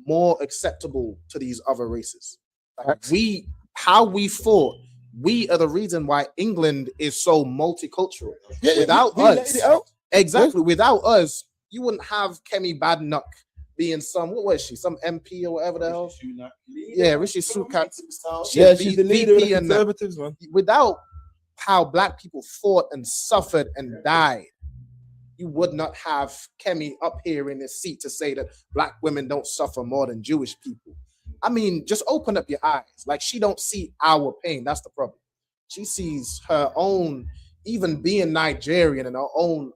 more acceptable to these other races. Like, how we fought, we are the reason why England is so multicultural. Without us, you wouldn't have Kemi Badenoch being some, what was she? Some MP or whatever the hell? Yeah, Rishi Sunak. Yeah, she's the leader of the Conservatives, man. Without how black people fought and suffered and died, you would not have Kemi up here in his seat to say that black women don't suffer more than Jewish people. I mean, just open up your eyes. Like, she don't see our pain. That's the problem. She sees her own, even being Nigerian, and her own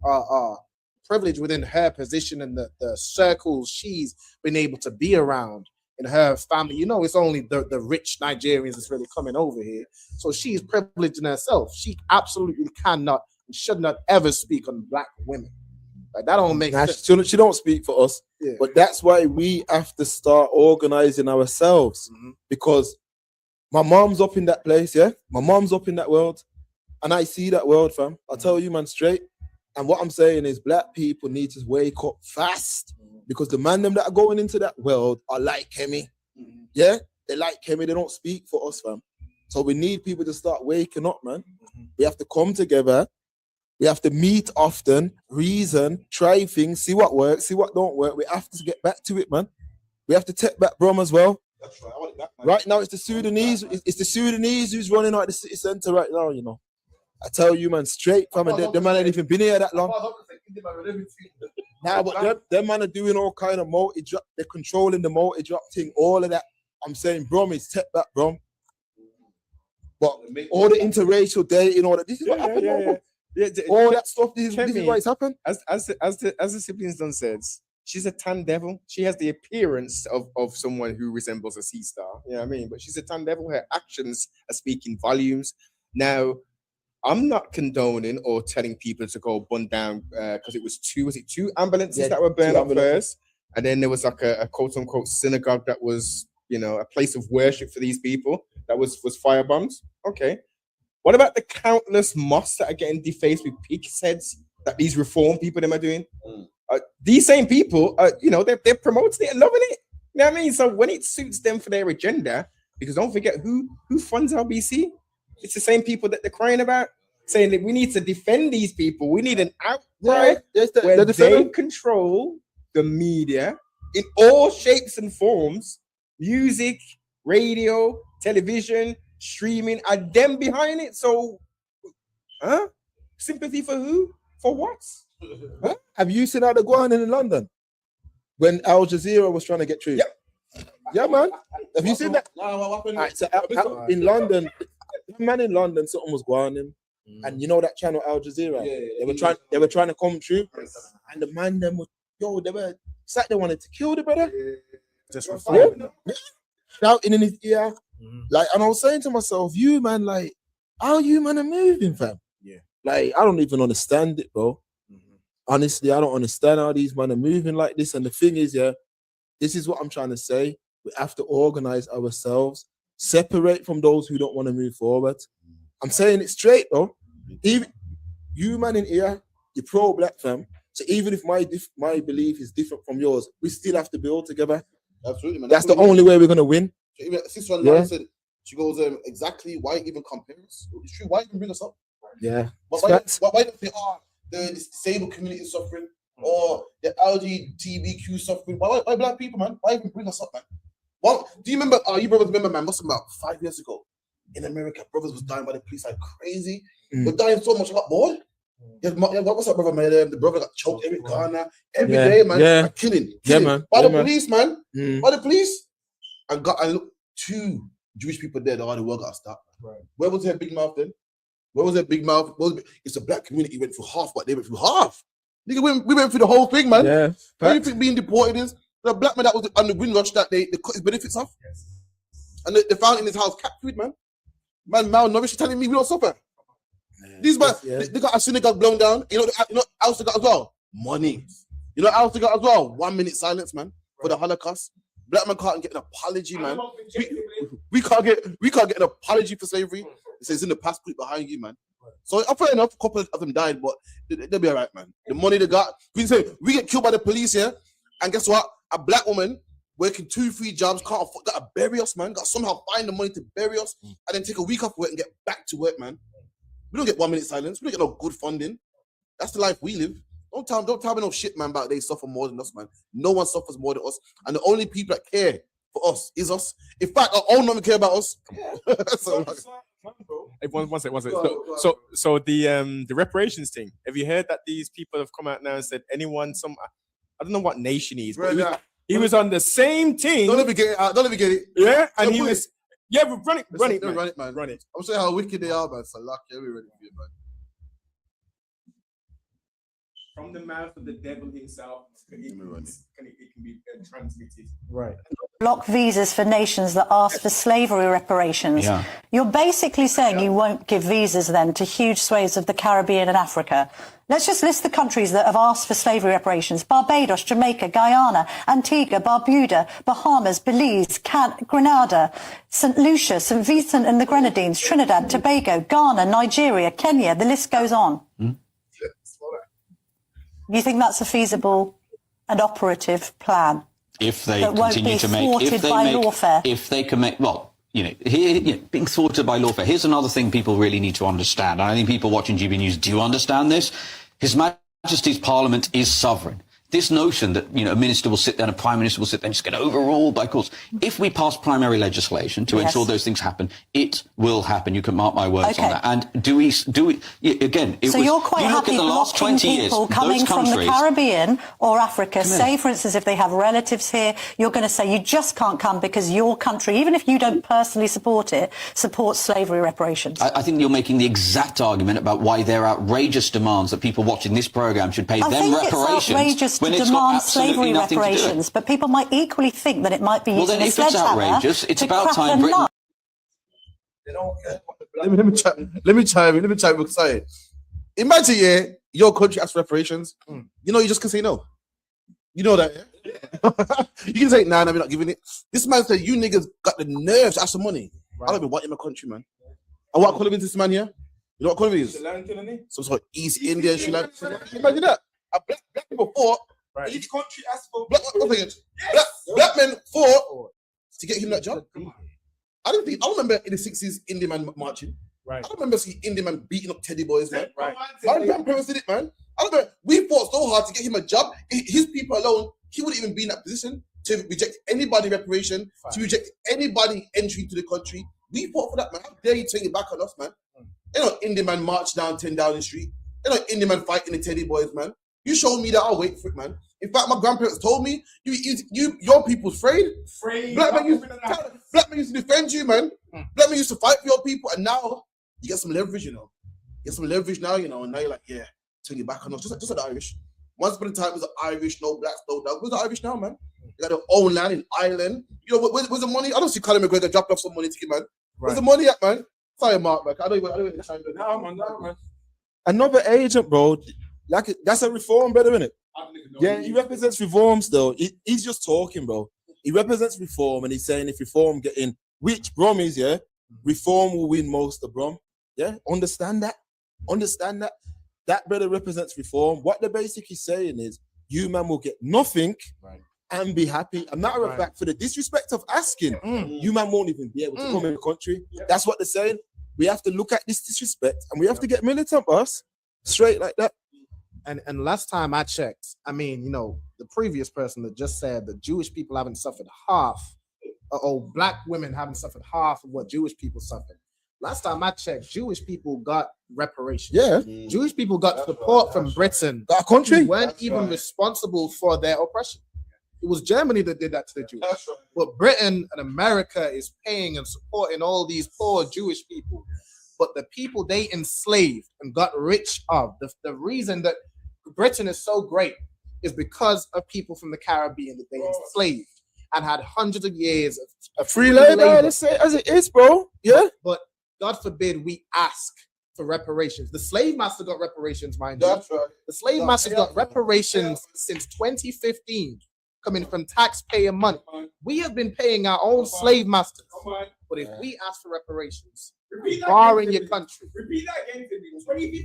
privilege within her position and the circles she's been able to be around in her family. You know, it's only the rich Nigerians that's really coming over here. So she's privileged in herself. She absolutely cannot and should not ever speak on black women. Like, that don't make sense. She don't speak for us. Yeah. But that's why we have to start organizing ourselves. Because my mom's up in that place, yeah? My mom's up in that world. And I see that world, fam. I tell you, man, straight. And what I'm saying is black people need to wake up fast, because the man them that are going into that world are like Kemi. Yeah? They like Kemi. They don't speak for us, fam. So we need people to start waking up, man. We have to come together. We have to meet often, reason, try things, see what works, see what don't work. We have to get back to it, man. We have to take back Brom as well. That's right. I want it back, man. Right now, it's the Sudanese. It's the Sudanese who's running out of the city centre right now, you know. I tell you, man, straight from it. Them man ain't even been here that long. Nah, but them man are doing all kind of multi-drop. They're controlling the multi-drop thing, all of that. I'm saying, Brom, is take back, Brom. But all the interracial dating, all that. This is what happened. All that stuff. This is what has happened. As the siblings done said, she's a tan devil. She has the appearance of someone who resembles a sea star. You know what I mean? But she's a tan devil. Her actions are speaking volumes. Now, I'm not condoning or telling people to go burn down because it was two ambulances that were burned up first, and then there was like a quote unquote synagogue that was, you know, a place of worship for these people that was firebombed. Okay, what about the countless mosques that are getting defaced with pig's heads that these reform people them are doing? These same people, you know, they're promoting it and loving it. You know what I mean? So when it suits them for their agenda, because don't forget who funds LBC. It's the same people that they're crying about, saying that we need to defend these people. We need an outcry where they control the media in all shapes and forms, music, radio, television, streaming, and them behind it. So, sympathy for who? For what? Huh? Have you seen how they're going in London when Al Jazeera was trying to get through? Yep. Yeah, man. Have you seen that? No, what happened? Alright, so in London, man in London, something was going on him. And you know that channel Al Jazeera? They were trying to come through. And the man them was, it's like they wanted to kill the brother. Just shouting in his ear. Like, and I was saying to myself, you man, like, how you man are moving, fam? Yeah. Like, I don't even understand it, bro. Honestly, I don't understand how these men are moving like this. And the thing is, yeah, this is what I'm trying to say. We have to organize ourselves, separate from those who don't want to move forward. I'm saying it straight, though. Even you, man, in here, you're pro-black, fam. So even if my belief is different from yours, we still have to build together. Absolutely, man. That's the only way we're gonna win. Sister Online said, she goes, exactly why even compare us? It's true. Why even bring us up? Yeah. Why don't they the disabled community is suffering or the LGBTQ suffering? Why black people, man? Why even bring us up, man? Well, do you remember? You brothers remember, man? Must have been about 5 years ago in America. Brothers was dying by the police like crazy. They're dying so much, like boy. Yeah, what's up, brother? Man, the brother got choked every corner every day, man. Yeah. Like, killing man. By the man. police, man. By the police. And look, 2 Jewish people dead. Oh, the world got to stop. Right. Where was their big mouth then? Where was their big mouth? It's a black community went through half, but they went through half. Nigga, we went through the whole thing, man. Yeah. What do you think being deported is? The black man that was on the Windrush that they cut his benefits off. Yes. And they found in his house cat food, man. Man, malnourished, telling me we don't suffer. These man, they got a synagogue blown down. You know what else they got as well? Money. You know what else they got as well? 1 minute silence, man, for the Holocaust. Black man can't get an apology, man. We can't get an apology for slavery. It says in the past, put it behind you, man. So fair enough, a couple of them died, but they'll be all right, man. The money they got, we get killed by the police here, and guess what? A black woman working 2-3 jobs, can't afford, got to bury us, man. Got to somehow find the money to bury us, and then take a week off work and get back to work, man. We don't get 1 minute silence. We don't get no good funding. That's the life we live. Don't tell me no shit, man, about they suffer more than us, man. No one suffers more than us. And the only people that care for us is us. In fact, our own women care about us. So, Hey, one second. So the reparations thing. Have you heard that these people have come out now and said anyone, I don't know what nation he is, but he was on the same thing. Don't let me get it out. Don't let me get it. Yeah, and he was. Yeah, but run it, man. Run it. I'm saying how wicked they are, man. So lucky, we're ready for you, man. From the mouth of the devil himself, it can be transmitted. Right. Block visas for nations that ask for slavery reparations. Yeah. You're basically saying you won't give visas then to huge swathes of the Caribbean and Africa. Let's just list the countries that have asked for slavery reparations: Barbados, Jamaica, Guyana, Antigua, Barbuda, Bahamas, Belize, Grenada, St. Lucia, St. Vincent and the Grenadines, Trinidad, Tobago, Ghana, Nigeria, Kenya. The list goes on. You think that's a feasible and operative plan? If they continue to make, if they can make, well, being thwarted by lawfare. Here's another thing people really need to understand. And I think people watching GB News do understand this. His Majesty's Parliament is sovereign. This notion that, a minister will sit there and a prime minister will sit there and just get overruled by courts. If we pass primary legislation to ensure those things happen, it will happen. You can mark my words on that. And do we again, it so was, you're quite you look happy at the last 20 years, people coming from the Caribbean or Africa, say, for instance, if they have relatives here, you're going to say you just can't come because your country, even if you don't personally support it, supports slavery reparations. I think you're making the exact argument about why their outrageous demands that people watching this programme should pay them reparations. It's outrageous to demand slavery reparations, but people might equally think that it might be using a sledgehammer. Well, then if it's outrageous, it's about time Britain... Let me try because imagine, your country asks reparations. You just can say no. You know that, yeah? You can say, nah, we're not giving it. This man said, you niggas got the nerve to ask for money. Right. I don't even want in my country, man. And what colour is this man here? You know what colour it is? Some sort of East Indian, Sri Lanka. Imagine that. Black people fought. Right. Each country asked for black men fought to get him that job. I remember in the 60s Indian man marching. Right. I don't remember seeing Indian man beating up teddy boys, man. Right. My grandparents did it, man. I remember we fought so hard to get him a job. His people alone, he wouldn't even be in that position to reject anybody reparation, to reject anybody entry to the country. We fought for that, man. How dare you turn it back on us, man? Indian man march down 10 Downing Street. Indian man fighting the teddy boys, man. You showed me that. I'll wait for it, man. In fact, my grandparents told me, your people's afraid. Black men used to defend you, man. Black men used to fight for your people, and now you get some leverage, you know. You get some leverage now, you know, and now you're like, yeah, turn your back on us. Just like the Irish. Once upon a time, it was the Irish, no blacks, no dogs. Where's the Irish now, man? They got their own land in Ireland. You know, where's the money? I don't see Conor McGregor dropped off some money to you, man. Where's the money at, man? Sorry, Mark, man. I don't even try to do that. man. Another agent, bro. Like that's a reform, brother, isn't it? Yeah, he represents reforms, though. He's just talking, bro. He represents reform, and he's saying if reform get in, which Brom is, yeah, reform will win most of Brom. Yeah, understand that. Understand that. That brother represents reform. What they're basically saying is, you man will get nothing and be happy. A matter of fact, for the disrespect of asking, you man won't even be able to come in the country. That's what they're saying. We have to look at this disrespect, and we have to get militant, boss. Straight like that. And last time I checked, I mean, you know, the previous person that just said that Jewish people haven't suffered half, or black women haven't suffered half of what Jewish people suffered. Last time I checked, Jewish people got reparations. Yeah. Jewish people got support from Britain. That country. Who weren't even responsible for their oppression. It was Germany that did that to the Jews. But Britain and America is paying and supporting all these poor Jewish people. But the people they enslaved and got rich of, the reason that Britain is so great is because of people from the Caribbean that they enslaved and had hundreds of years of free labor. Let's say as it is, bro. Yeah. But God forbid we ask for reparations. The slave master got reparations, mind you. That's right. The slave master got reparations since 2015, coming from taxpayer money. We have been paying our own slave masters. But if we ask for reparations, barring your country,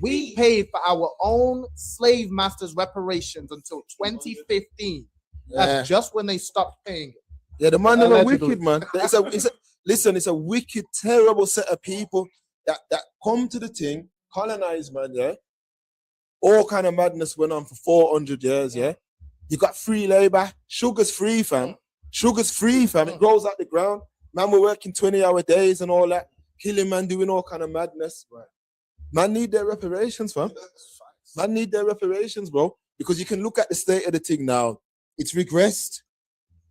we paid for our own slave masters' reparations until 2015. That's just when they stopped paying it. Yeah, the man are wicked, man. It's a wicked, terrible set of people that come to the thing, colonize, man, yeah? All kind of madness went on for 400 years, yeah? You got free labor. Sugar's free, fam. Sugar's free, fam. It grows out the ground. Man, we're working 20-hour days and all that. Killing man, doing all kind of madness. Right. Man need their reparations, fam. Man need their reparations, bro. Because you can look at the state of the thing now. It's regressed.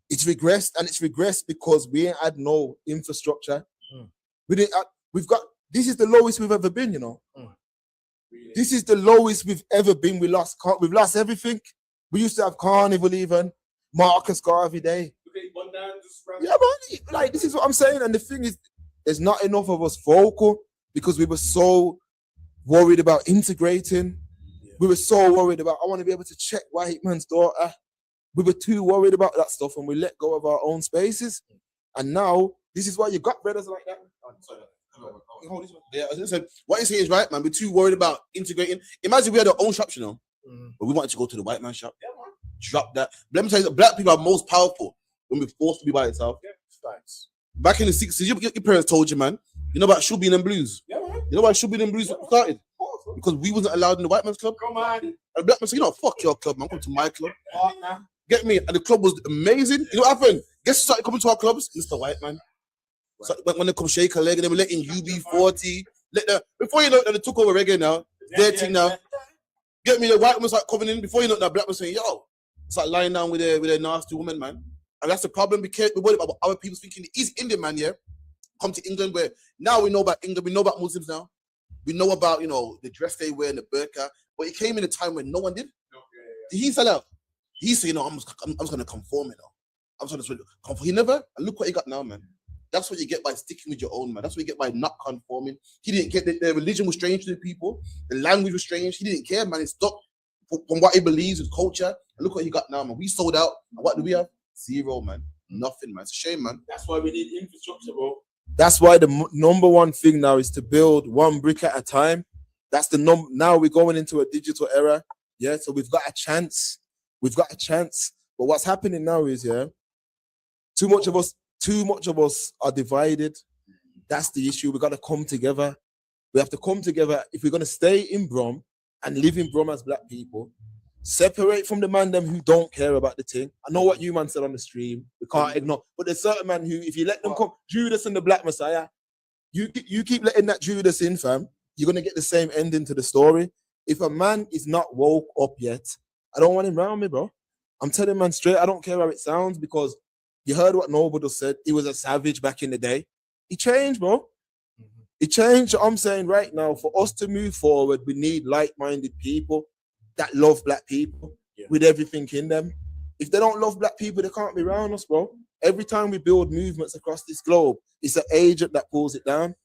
It's regressed, and it's regressed because we ain't had no infrastructure. This is the lowest we've ever been, you know. This is the lowest we've ever been. We've lost everything. We used to have carnival even, Marcus Garvey Day. Yeah, man, like this is what I'm saying. And the thing is, there's not enough of us vocal because we were so worried about integrating. We were so worried about, I want to be able to check white man's daughter. We were too worried about that stuff and we let go of our own spaces. And now, this is why you got brothers like that. Yeah, as I said, what you say is right, man. We're too worried about integrating. Imagine we had our own shops, you know, but we wanted to go to the white man's shop. Yeah, man. Drop that. But let me tell you, black people are most powerful when we're forced to be by itself. Yeah, thanks. Back in the 60s, your parents told you, man, you know about Shubin and Blues? Yeah, man. You know why Shubin and Blues started? Because we wasn't allowed in the white man's club. Come on. And the black man said, you know, fuck your club, man. Come to my club. Get me? And the club was amazing. You know what happened? Guess who started coming to our clubs? Mr. White Man. Right. So when they come shake a leg and they were letting UB40. Before you know it, they took over reggae now. Their thing now. Get me? The white man started coming in. Before you know it, that black man saying, yo, it's like lying down with a nasty woman, man. And that's the problem. We worry about other people thinking the East Indian man, yeah, come to England where now we know about England. We know about Muslims now. We know about, you know, the dress they wear and the burqa. But it came in a time when no one did. Did he sell out? He said, you know, I'm just going to conform, you know. I'm just going to conform. He never. And look what he got now, man. That's what you get by sticking with your own, man. That's what you get by not conforming. He didn't care. The religion was strange to the people. The language was strange. He didn't care, man. He stopped from what he believes in culture. And look what he got now, man. We sold out. And what do we have? Zero, man. Nothing, man. It's a shame, man. That's why we need infrastructure, bro. That's why the number one thing now is to build one brick at a time. That's the now we're going into a digital era. Yeah, so we've got a chance. We've got a chance. But what's happening now is, yeah, too much of us are divided. That's the issue. We've got to come together. We have to come together if we're going to stay in Brom and live in Brom as black people. Separate from the man them who don't care about the thing. I know what you man said on the stream. We can't ignore. But there's certain man who, if you let them come, Judas and the Black Messiah, you keep letting that Judas in, fam, you're going to get the same ending to the story. If a man is not woke up yet, I don't want him around me, bro. I'm telling man straight, I don't care how it sounds, because you heard what Noble said. He was a savage back in the day. He changed, bro. He changed. I'm saying right now, for us to move forward, we need like-minded people that love black people with everything in them. If they don't love black people, they can't be around us, bro. Every time we build movements across this globe, it's an agent that pulls it down.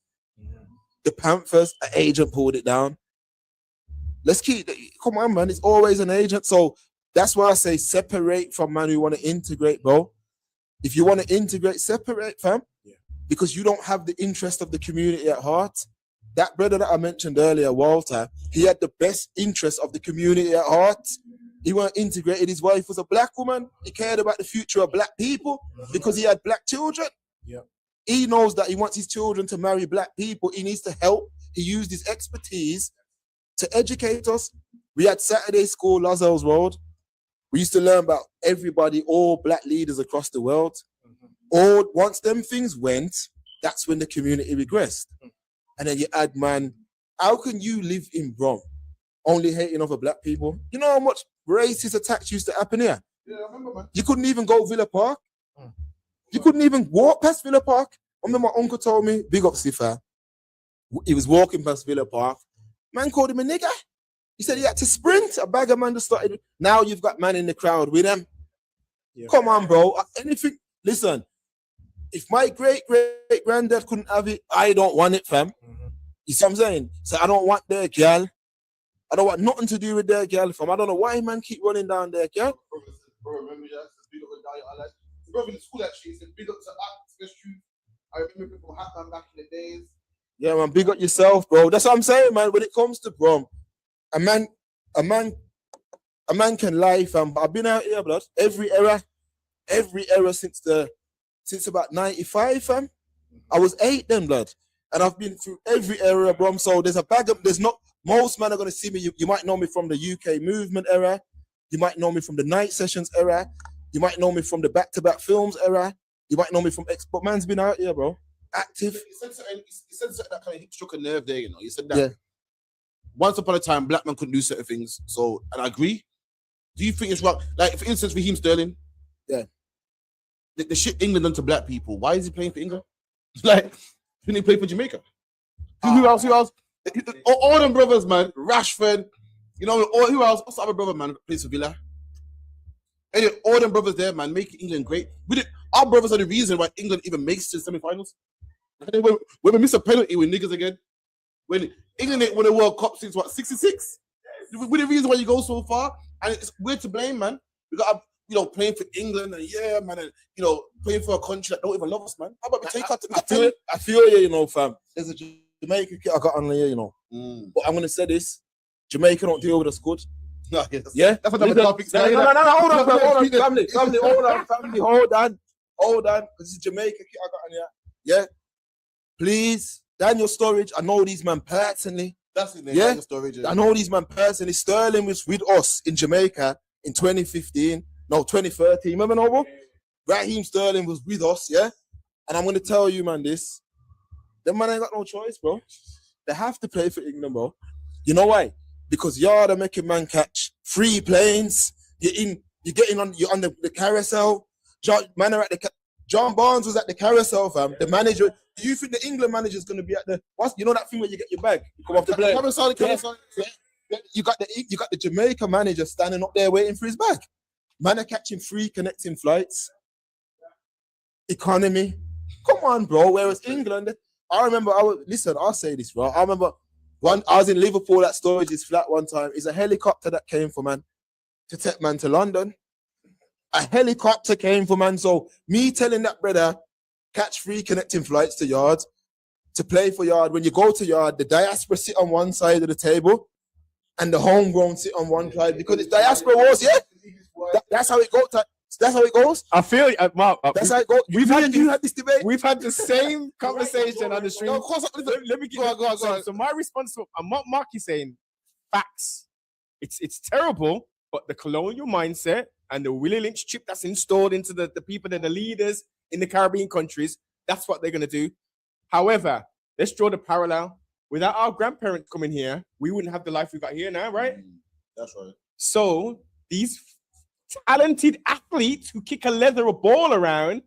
The Panthers, an agent pulled it down. Let's come on, man. It's always an agent. So that's why I say separate from man who want to integrate, bro. If you want to integrate, separate, fam. Because you don't have the interest of the community at heart. That brother that I mentioned earlier, Walter, he had the best interest of the community at heart. He weren't integrated. His wife was a black woman. He cared about the future of black people because he had black children. He knows that he wants his children to marry black people. He needs to help. He used his expertise to educate us. We had Saturday school, Lazel's Road. We used to learn about everybody, all black leaders across the world. All once them things went, that's when the community regressed. And then you add, man, how can you live in Brom only hating over black people? You know how much racist attacks used to happen here? Yeah, I remember, man. You couldn't even go Villa Park. You couldn't even walk past Villa Park. I remember my uncle told me, big up Sifa. He was walking past Villa Park. Man called him a nigger. He said he had to sprint. A bag of man just started. Now you've got man in the crowd with him. Come on, bro. Anything. Listen, if my great-great-granddad couldn't have it, I don't want it, fam. You see what I'm saying? So I don't want their girl. I don't want nothing to do with their girl, fam. I don't know why man keep running down their girl. Bro, remember that? Big up with I like. Bro, in the school actually, he said big up to Access Truth. I remember people Hatman back in the days. Yeah, man, big up yourself, bro. That's what I'm saying, man. When it comes to Brom, a man can lie, fam. But I've been out here, blood. Every era since about 95, fam. I was 8 then, blood. And I've been through every era, bro. So there's not, most men are going to see me. You might know me from the UK movement era. You might know me from the night sessions era. You might know me from the back-to-back films era. You might know me from but man's been out here, bro. Active. He said something that kind of struck a nerve there, you know. He said that once upon a time, black men couldn't do certain things. So, and I agree. Do you think it's wrong? Like, for instance, Raheem Sterling. Yeah. The shit England done to black people. Why is he playing for England? Like, didn't he play for Jamaica? Who else? All them brothers, man. Rashford. You know, who else? What's the other brother, man, that plays for Villa? Anyway, all them brothers there, man, making England great. Our brothers are the reason why England even makes it to the semi-finals. When we miss a penalty with niggas again. When England ain't won a World Cup since, what, 66? We're the reason why you go so far. And we're to blame, man. We got, playing for England and, man, and, playing for a country that don't even love us, man. How about we take out the... I feel you, fam. There's a Jamaican kid I got on here, But I'm going to say this. Jamaica don't deal with us good. No, yes. Yeah? That's what I'm talking about. No, hold on, family, hold on. This is Jamaica kid I got on here. Yeah? Please, Daniel Sturridge, I know these man personally. That's it, man. Yeah? Daniel Sturridge. I know these man personally. Sterling was with us in Jamaica in 2015. No, 2013. Remember, Noble? Raheem Sterling was with us, yeah? And I'm going to tell you, man, this. Them man ain't got no choice, bro. They have to play for England, bro. You know why? Because you're making man catch free planes. You're on the carousel. John Barnes was at the carousel, fam. The manager. Do you think the England manager is going to be at the? You know that thing where you get your bag, you come off the plane. Carousel. Yeah. You got the Jamaica manager standing up there waiting for his bag. Man are catching free connecting flights. Economy. Come on, bro. Whereas England, I remember. I'll say this, bro. I remember. I was in Liverpool at Sturridge's flat one time. It's a helicopter that came for man to take man to London. A helicopter came for man. So me telling that brother, catch free connecting flights to Yard, to play for Yard. When you go to Yard, the diaspora sit on one side of the table and the homegrown sit on one side because it's diaspora wars, yeah? That's how it goes. That's how it goes. I feel, Mark. That's how it goes. You had this debate. We've had the same conversation on the stream. No, of course. Let me get go on. So my response to Mark is saying facts. It's terrible, but the colonial mindset and the Willie Lynch chip that's installed into the people that are the leaders in the Caribbean countries, that's what they're gonna do. However, let's draw the parallel. Without our grandparents coming here, we wouldn't have the life we got here now, right? That's right. So these talented athletes who kick a leather ball around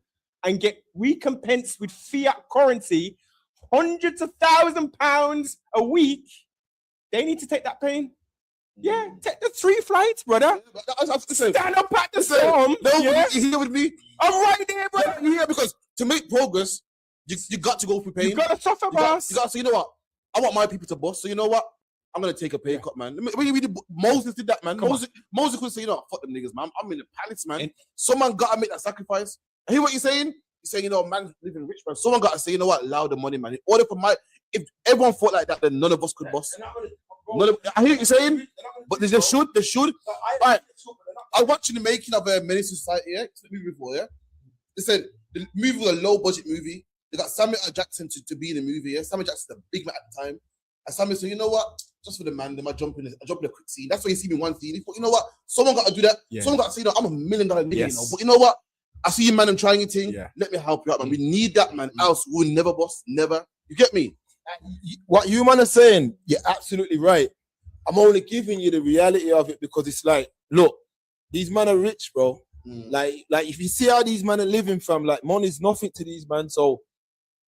and get recompensed with fiat currency, hundreds of £1,000s a week, they need to take that pain. Yeah, take the 3 flights, brother. Stand up at the storm. You here with me? I'm right there, brother. Yeah, because to make progress, you got to go through pain. You got to suffer, boss. You got to say, you know what? I want my people to boss. So you know what? I'm gonna take a pay cut, man. Moses did that, man. Moses could say, you know, fuck them niggas, man. I'm in the palace, man. Someone gotta make that sacrifice. And hear what you're saying? You're saying, you know, man, living rich, man. Someone gotta say, you know what? Allow the money, man. In order for if everyone thought like that, then none of us could boss. I hear what you're saying, but they should. All right. I watched the making of Menace Society, yeah? It's the movie before, yeah? They said the movie was a low budget movie. They got Samuel L. Jackson to be in the movie, yeah? Samuel Jackson's a big man at the time. And Samuel said, you know what? Just for the man, I jump in a quick scene. That's why you see me in one scene. He thought, you know what? Someone got to do that. Yeah. Someone got to say, you know, I'm $1 million nigga, you know. But you know what? I see you, man. I'm trying your thing. Yeah. Let me help you out, man. We need that, man. Else we'll never boss. Never. You get me? What you man are saying, you're absolutely right. I'm only giving you the reality of it because it's like, look, these men are rich, bro. Like if you see how these men are living from, like, money's nothing to these men. So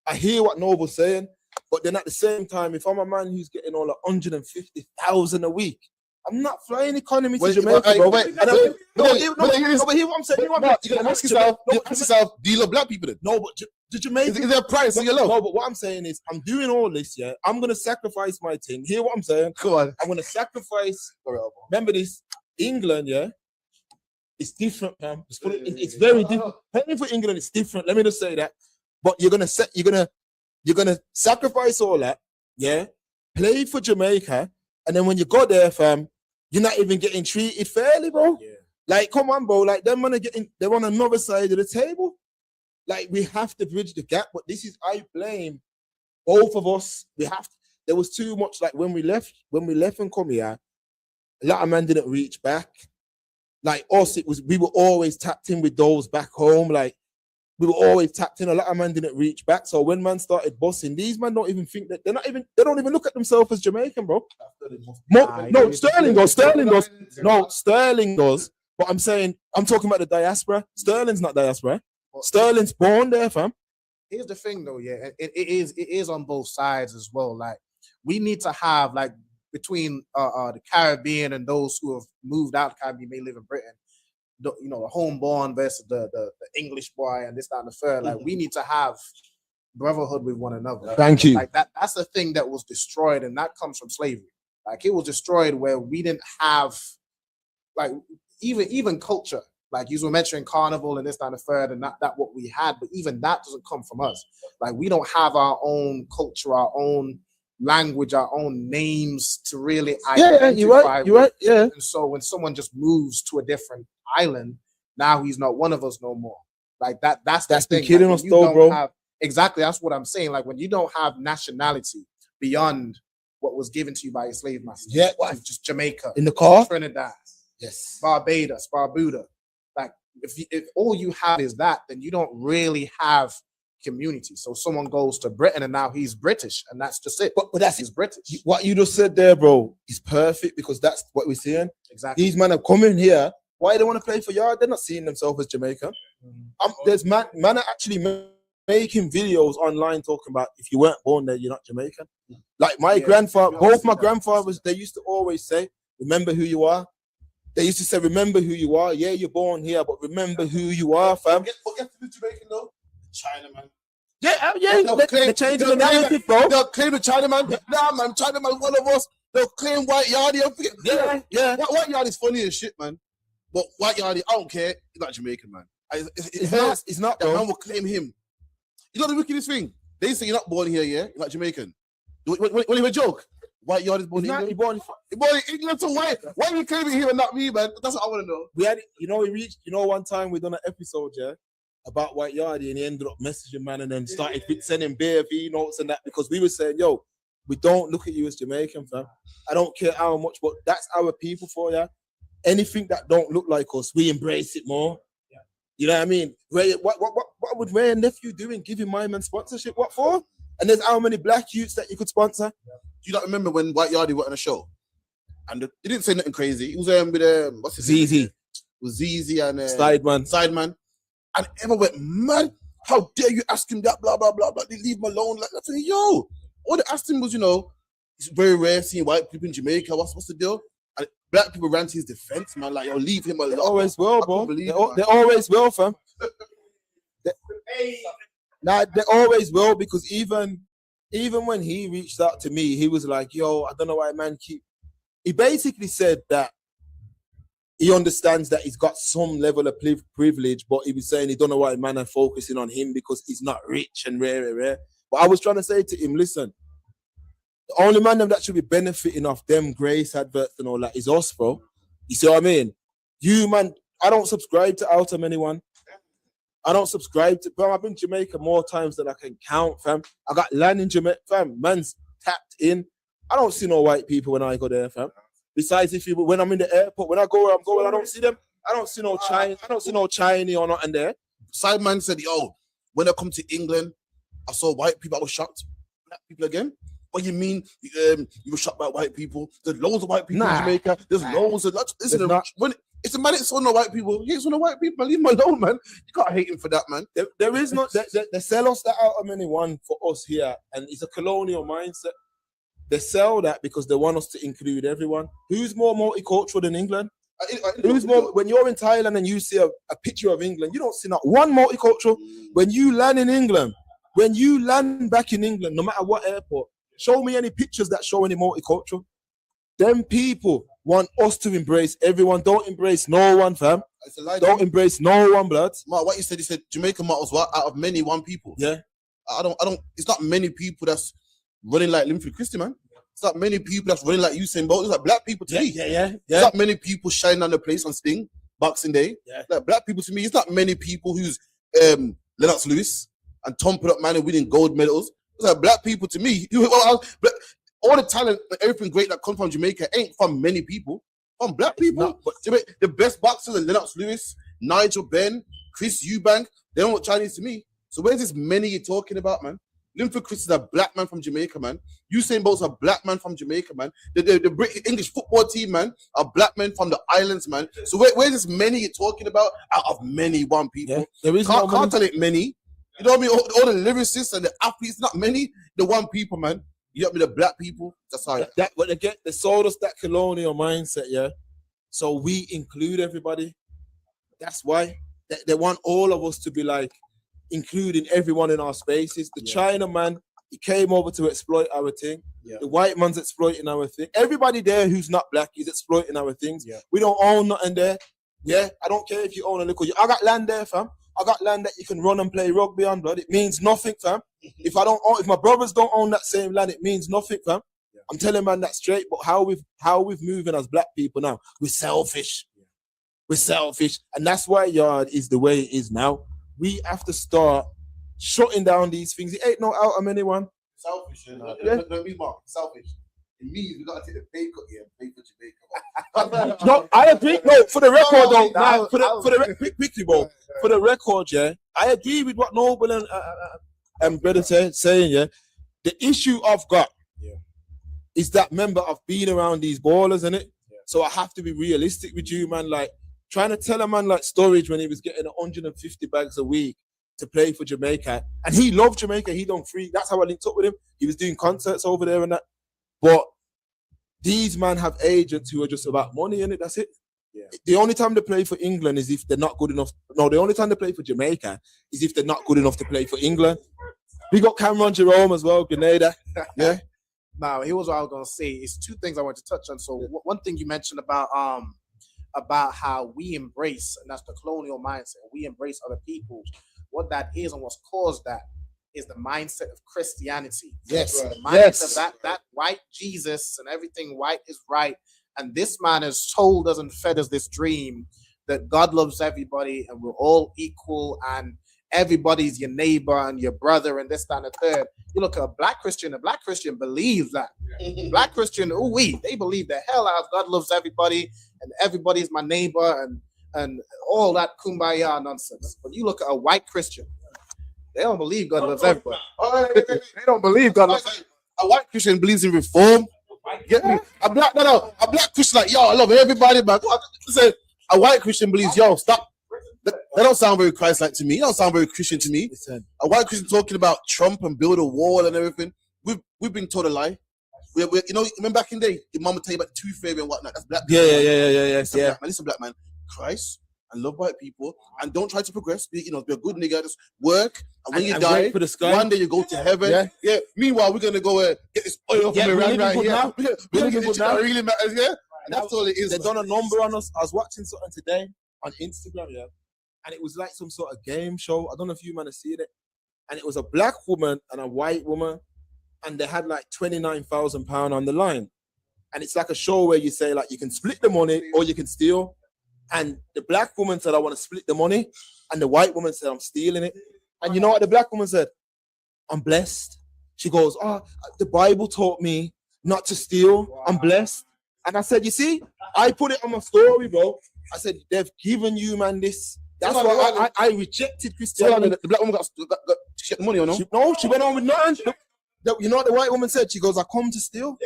I hear what Noble's saying. But then at the same time, if I'm a man who's getting all 150,000 a week, I'm not flying economy to Jamaica, bro. But hear what I'm saying. You gotta ask yourself, do you love black people then? No, but the Jamaican... Is there a price in your love? No, but what I'm saying is, I'm doing all this, yeah? I'm going to sacrifice my thing. Hear what I'm saying? Come on. I'm going to sacrifice... Remember this, England, yeah? It's different, man. It's very different. Paying for England is different. Let me just say that. But you're gonna sacrifice all that, yeah? Play for Jamaica, and then when you go there, fam, you're not even getting treated fairly, bro. Yeah. Like, come on, bro. Like, them man they're on another side of the table. Like, we have to bridge the gap, but I blame both of us. There was too much, like, when we left and come here, a lot of men didn't reach back. Like us, we were always tapped in with those back home. Like, we were always tapped in. A lot of men didn't reach back. So when man started bossing, these men don't even think that they don't even look at themselves as Jamaican, bro. No, Sterling does. But I'm talking about the diaspora. Sterling's not diaspora. Sterling's born there, fam. Here's the thing, though, yeah, it is on both sides as well. Like, we need to have, like, between the Caribbean and those who have moved out the Caribbean, may live in Britain, the homeborn versus the English boy and this, that, and the third. Like, we need to have brotherhood with one another. Thank you. Like, that's the thing that was destroyed, and that comes from slavery. Like, it was destroyed where we didn't have, like, even culture. Like, you were mentioning carnival and this, that, and the third, and that what we had, but even that doesn't come from us. Like, we don't have our own culture, our own language, our own names to really identify. Yeah, you're right. Yeah. And so when someone just moves to a different island, now he's not one of us no more. Like, that's the thing. Killing us though, bro. Exactly, that's what I'm saying. Like, when you don't have nationality beyond what was given to you by your slave master. Yeah, just Jamaica, in the car, Trinidad, yes, Barbados, Barbuda. Like, if all you have is that, then you don't really have community. So someone goes to Britain and now he's British, and that's just it. But that's he's British. What you just said there, bro, is perfect, because that's what we're seeing. Exactly. These men are coming here. Why they want to play for yard? They're not seeing themselves as Jamaican. There's man are actually making videos online talking about, if you weren't born there, you're not Jamaican. Like, my grandfather, both my grandfathers, they used to always say, remember who you are. They used to say, remember who you are. Yeah, you're born here, but remember who you are, fam. Forget to be Jamaican, though. China, man. Yeah. They're changing the narrative, bro. They'll claim the China man. Nah, man, China man, one of us. They'll claim White Yardie. Yeah. White Yardie's funny as shit, man. But White Yardie, I don't care. He's not Jamaican, man. It's not, bro. That man will claim him. You know the wickedest thing? They say you're not born here, yeah? You're not Jamaican. When you a joke, White Yardie's born in England. He's born in England, so why are you claiming him and not me, man? That's what I want to know. We had, one time we done an episode, yeah, about White Yardie, and he ended up messaging man and then started sending beer V notes and that, because we were saying, yo, we don't look at you as Jamaican, fam. I don't care how much, but that's our people for you. Anything that don't look like us, we embrace it more. Yeah. You know what I mean? What would Ray and nephew do in giving my man sponsorship? What for? And there's how many black youths that you could sponsor? Do you not remember when White Yardie went on a show? and he didn't say nothing crazy. He was with what's his ZZ. name? With ZZ and Sideman. And everyone went, man, how dare you ask him that? Blah blah blah blah. They leave him alone. Like, I said, yo, all they asked him was, it's very rare seeing white people in Jamaica. What's the deal? And black people ran to his defense, man. Like, yo, leave him alone. They always will, bro. They always will, fam. They always will, because even when he reached out to me, he was like, yo, I don't know why man he basically said that he understands that he's got some level of privilege, but he was saying he don't know why man are focusing on him because he's not rich and rare. But I was trying to say to him, listen, the only man that should be benefiting off them grace adverts and all that is us, bro. You see what I mean? You, man, I don't subscribe to Outer anyone. I don't subscribe to, bro. I've been to Jamaica more times than I can count, fam. I got land in Jamaica, fam. Man's tapped in. I don't see no white people when I go there, fam. Besides, when I'm in the airport, when I go where I'm going, I don't see them. I don't see no Chinese. I don't see no Chinese or nothing there. Sideman said, yo, when I come to England, I saw white people. I was shocked. Black people again. What do you mean? You were shocked by white people? There's loads of white people in Jamaica. There's loads of. When it's a man that saw no white people. He ain't saw no white people. Leave him alone, man. You can't hate him for that, man. There is not. They sell us that out of anyone for us here, and it's a colonial mindset. They sell that because they want us to include everyone. Who's more multicultural than England? Who's more? When you're in Thailand and you see a picture of England, you don't see not one multicultural. When you land in England, when you land back in England, no matter what airport, show me any pictures that show any multicultural. Them people want us to embrace everyone. Don't embrace no one, fam. It's a lie, don't embrace no one, blood. Mark, what you said, Jamaica models out of many one people. Yeah. I don't. It's not many people that's running like Linford Christie, man. It's not many people that's running like Usain Bolt. It's like black people to me. Yeah. It's not many people shining on the place on Sting, Boxing Day. Yeah. Like black people to me, it's not many people who's Lennox Lewis and Tom Put Up Man and winning gold medals. It's like black people to me. All the talent, everything great that comes from Jamaica ain't from many people. From black people. But the best boxers are Lennox Lewis, Nigel Benn, Chris Eubank. They don't look Chinese to me. So where's this many you're talking about, man? Linford Christie is a black man from Jamaica, man. Usain Bolt's a black man from Jamaica, man. The British English football team, man, are black men from the islands, man. So where's this many you're talking about out of many one people? Yeah. There is can't tell it many. You know what I mean? All the lyricists and the athletes, not many. The one people, man. You got me the black people. That's how. But they sold us that colonial mindset, yeah. So we include everybody. That's why they want all of us to be like including everyone in our spaces. The China man, he came over to exploit our thing. Yeah. The white man's exploiting our thing. Everybody there who's not black is exploiting our things. Yeah. We don't own nothing there. Yeah, I don't care if you own a little. I got land there, fam. I got land that you can run and play rugby on, blood. It means nothing, fam. If my brothers don't own that same land, it means nothing, fam. Yeah. I'm telling man that straight. But how we've moving as black people now, we're selfish. Yeah. We're selfish, and that's why yard is the way it is now. We have to start shutting down these things. It ain't no out of anyone. Selfish, don't be Mark. Selfish. It means we gotta take the pay cut here and pay for Jamaica. No, I agree. No, for the record, quickly, bro. For the record, yeah, I agree with what Noble and brother saying. Yeah, the issue I've got is that member of being around these ballers, innit? Yeah. So I have to be realistic with you, man. Like trying to tell a man like Storage when he was getting 150 bags a week to play for Jamaica, and he loved Jamaica. He done free. That's how I linked up with him. He was doing concerts over there and that. But these men have agents who are just about money, innit? That's it. Yeah. The only time they play for England is if they're not good enough. No, the only time they play for Jamaica is if they're not good enough to play for England. We got Cameron Jerome as well, Grenada. Yeah. Now, here's what I was gonna say. It's two things I want to touch on. So one thing you mentioned about how we embrace, and that's the colonial mindset. We embrace other people. What that is and what's caused that is the mindset of Christianity. Yes. The mindset of that white Jesus and everything white is right. And this man has told us and fed us this dream that God loves everybody and we're all equal and everybody's your neighbor and your brother and this, that, and the third. You look at a black Christian believes that. Black Christian, they believe the hell out of God loves everybody and everybody's my neighbor and all that kumbaya nonsense. But you look at a white Christian, they don't believe God loves everybody. They don't believe God loves everybody. A white Christian believes in reform. Get me? A black Christian like, yo, I love everybody, man. Say, a white Christian believes, yo, stop. They don't sound very Christ-like to me. They don't sound very Christian to me. A white Christian talking about Trump and build a wall and everything. We've been told a lie. You know, remember back in the day, your mom would tell you about the tooth fairy and whatnot. That's black. Yeah. Listen, black man. Christ and love white people and don't try to progress. Be a good nigga. Just work. And when you die, for the sky. one day you go to heaven. Yeah. Meanwhile, we're gonna go get this oil from Iran right here. We're gonna get this shit that really matters. Yeah. And that's all it is. They've done a number on us. I was watching something today on Instagram. Yeah. And it was like some sort of game show. I don't know if you man have seen it. And it was a black woman and a white woman. And they had like £29,000 on the line. And it's like a show where you say like you can split the money or you can steal. And the black woman said, I want to split the money. And the white woman said, I'm stealing it. And you know what the black woman said? I'm blessed. She goes, the Bible taught me not to steal. I'm blessed. And I said, you see, I put it on my story, bro. I said, they've given you, man, this. That's why I rejected Christianity. The black woman got she got the money or no? She went on with nothing. You know what the white woman said? She goes, I come to steal.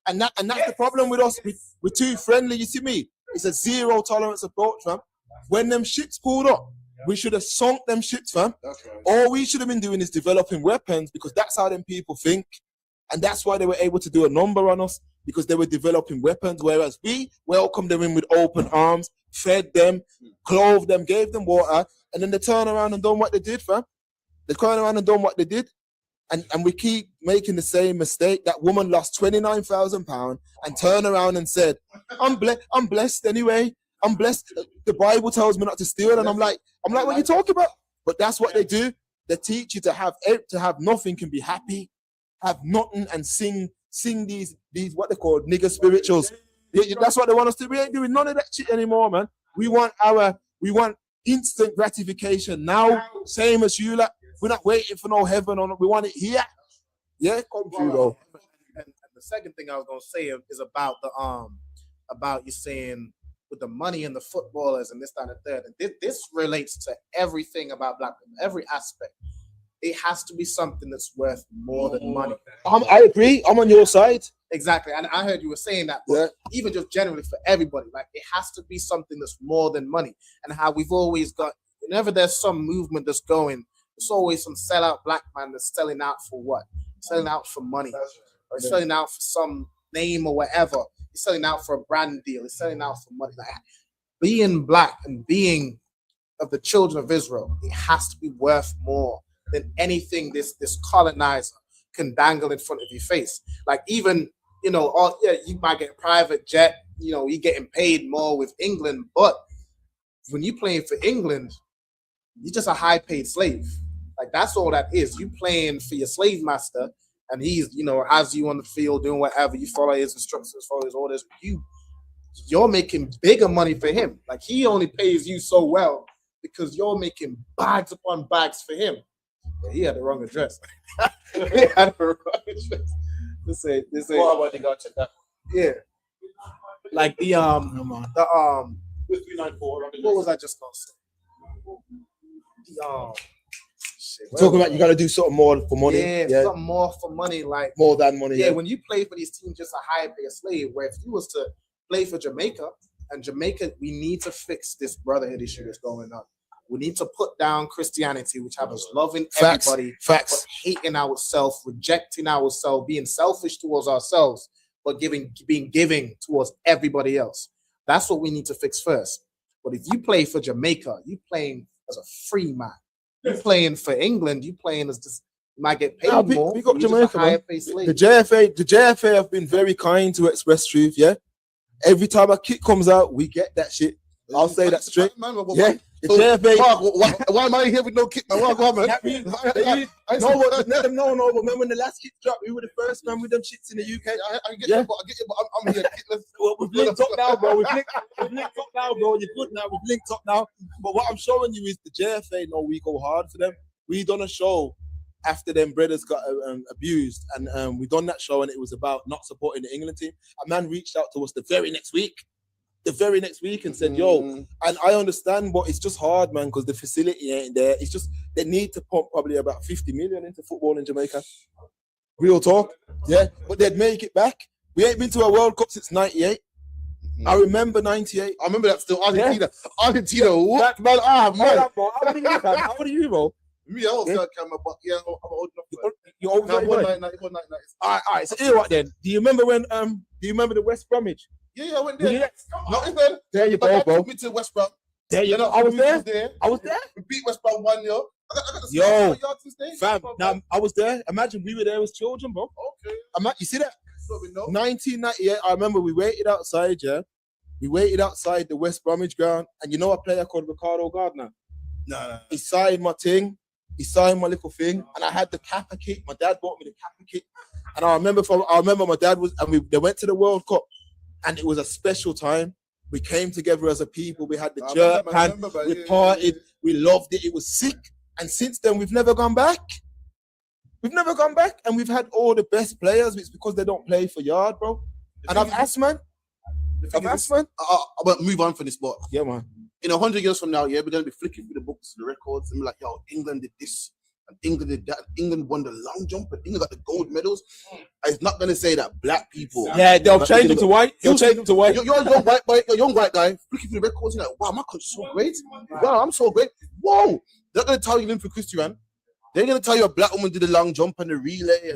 And that's the problem with us. We're too friendly. You see me? It's a zero tolerance approach, fam. When them ships pulled up, we should have sunk them ships, fam. Right. All we should have been doing is developing weapons because that's how them people think. And that's why they were able to do a number on us because they were developing weapons, whereas we welcomed them in with open arms, fed them, clothed them, gave them water, and then they turn around and done what they did, fam. They turn around and done what they did. And we keep making the same mistake. That woman lost £29,000 and turned around and said, I'm blessed anyway. I'm blessed. The Bible tells me not to steal. And I'm like, what are you talking about? But that's what they do. They teach you to have nothing and be happy, have nothing and sing these what they call nigger spirituals. That's what they want us to. We ain't doing none of that shit anymore, man. We want instant gratification now, same as you like. We're not waiting for no heaven on it. We want it here. Yeah, come through though. And the second thing I was gonna say is about you saying with the money and the footballers and this, that, and the third. And this relates to everything about black people, every aspect. It has to be something that's worth more than money. I agree. I'm on your side. Exactly. And I heard you were saying that, but even just generally for everybody, like it has to be something that's more than money. And how we've always got, whenever there's some movement that's going, there's always some sellout black man that's selling out for what? Selling out for money. Or selling out for some name or whatever. He's selling out for a brand deal. He's selling out for money. Like, being black and being of the children of Israel, it has to be worth more than anything this colonizer can dangle in front of your face. Like even, you might get a private jet, you're getting paid more with England, but when you're playing for England, you're just a high-paid slave. Like that's all that is. You playing for your slave master, and he's, has you on the field doing whatever. You follow his instructions, follow his orders. You're making bigger money for him. Like he only pays you so well because you're making bags upon bags for him. But he had the wrong address. He had the wrong address. This say. What about the that? Yeah. Like the 394. What was I just gonna say? Talking about you got to do something more for money. Yeah, something more for money, like more than money. Yeah, when you play for these teams, just a higher pay slave. Where if you was to play for Jamaica, and Jamaica, we need to fix this brotherhood issue that's going on. We need to put down Christianity, which have us loving everybody, but hating ourselves, rejecting ourselves, being selfish towards ourselves, but being giving towards everybody else. That's what we need to fix first. But if you play for Jamaica, you playing as a free man. You're playing for England, you playing as just, you might get paid more. Pick up Jamaica, man. The JFA have been very kind to Express Truth, yeah? Every time a kick comes out, we get that shit. I'll say that straight. Yeah. The JFA. Why am I here with no kick, man? What, man? Let them know. But remember when the last kick dropped, we were the first man with them shits in the UK. I get you, but I'm here. We've linked up now, bro. We've linked up now, bro. You're good now. We've linked up now. But what I'm showing you is the JFA know we go hard for them. We done a show after them brothers got abused, and we done that show, and it was about not supporting the England team. A man reached out to us the very next week and said, yo, and I understand, but it's just hard, man, because the facility ain't there. It's just, they need to pump probably about 50 million into football in Jamaica. Real talk. Yeah. But they'd make it back. We ain't been to a World Cup since '98. I remember '98. I remember that still. Argentina. Argentina. What? That man, man. How old are you, fam? How old are you, bro? Me, I also had camera, but yeah, I'm old enough. You're old enough. All right. So here what then? Do you remember when? Do you remember the West Bromwich? Yeah, I went there. Yeah. Not even. There you go, bro. Took me to West Brom. There you go. I was there. We beat West Brom 1-0. Yo, fam. Now I was there. Imagine we were there as children, bro. Okay. You see that? 1998. I remember we waited outside. Yeah, we waited outside the West Bromwich ground, and you know a player called Ricardo Gardner. No. He signed my thing. He signed my little thing, and I had the Kappa kit. My dad bought me the Kappa kit, and I remember my dad was, and they went to the World Cup, and it was a special time. We came together as a people. We had the jerk pan. We partied. We loved it. It was sick. And since then, we've never gone back. We've never gone back, and we've had all the best players. It's because they don't play for yard, bro. And I've asked, man. But move on from this, but yeah, man. In 100 years from now, yeah, we're gonna be flicking through the books, the records, and be like, yo, England did this, and England did that. England won the long jump, and England got the gold medals. It's not gonna say that black people. Yeah, they'll change them to white. They'll change them to white. You're a young white boy, you're a young white guy, flicking through the records, you're like, wow, my country's so great. Wow, I'm so great. Whoa, they're not gonna tell you for Christian. They're gonna tell you a black woman did the long jump and the relay. Yeah.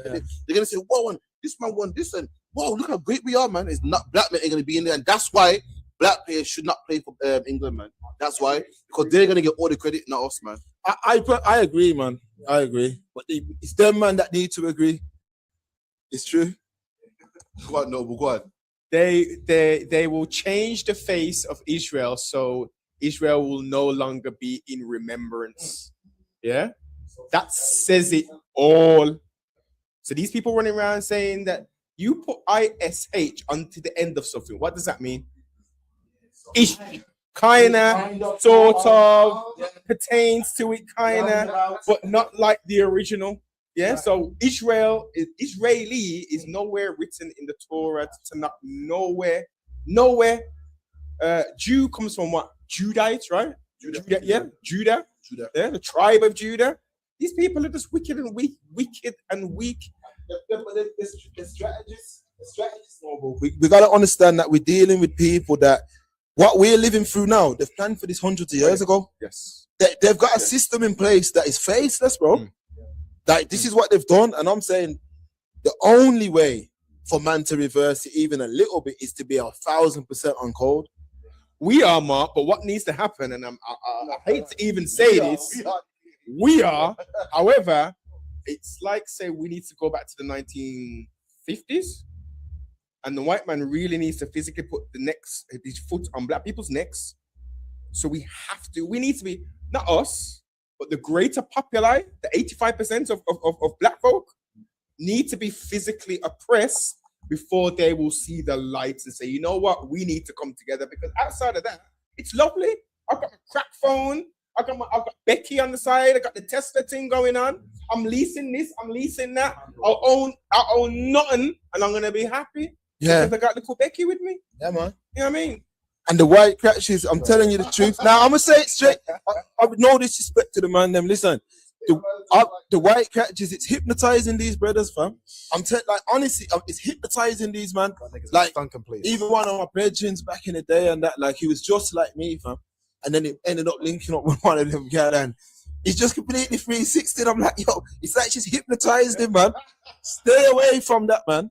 They're gonna say, whoa, and this man won this, and whoa, look how great we are, man. It's not black men ain't gonna be in there, and that's why black players should not play for England, man. That's why, because they're gonna get all the credit, not us, man. I agree, man. I agree, but it's them, man, that need to agree. It's true. Go on, Noble, go on. They will change the face of Israel, so Israel will no longer be in remembrance. Yeah, that says it all. So these people running around saying that you put ISH onto the end of something. What does that mean? Ish, kinda, sort of, pertains to it, kinda, but not like the original. Yeah, so Israeli is nowhere written in the Torah, to not nowhere. Jew comes from what? Judites, right? Judah. Judah. Yeah, the tribe of Judah. These people are just wicked and weak. The strategists, Noble. We got to understand that we're dealing with people that what we're living through now, they've planned for this hundreds of years ago. Yes. They've got a system in place that is faceless, bro. Like, this is what they've done. And I'm saying the only way for man to reverse it even a little bit is to be 1,000% on code. We are, Mark, but what needs to happen, and I hate to even say this, we are. However, it's like, say, we need to go back to the 1950s, and the white man really needs to physically put his foot on black people's necks. So we need to be, not us, but the greater populi, the 85% of black folk, need to be physically oppressed before they will see the lights and say, you know what, we need to come together. Because outside of that, it's lovely. I've got my crack phone. I've got Becky on the side. I got the Tesla thing going on. I'm leasing this. I'm leasing that. I'll own nothing, and I'm gonna be happy. Yeah, because I got little Becky with me. Yeah, man. You know what I mean? And the white crashes, I'm telling you the truth. Now, I'm going to say it straight. I have no disrespect to the man, them. Listen, the white catches, it's hypnotizing these brothers, fam. Like, honestly, it's hypnotizing these, man. Like, even one of my brethren back in the day and that, like, he was just like me, fam. And then it ended up linking up with one of them guys, and he's just completely 360. I'm like, yo, it's like she's hypnotized him, man. Stay away from that, man.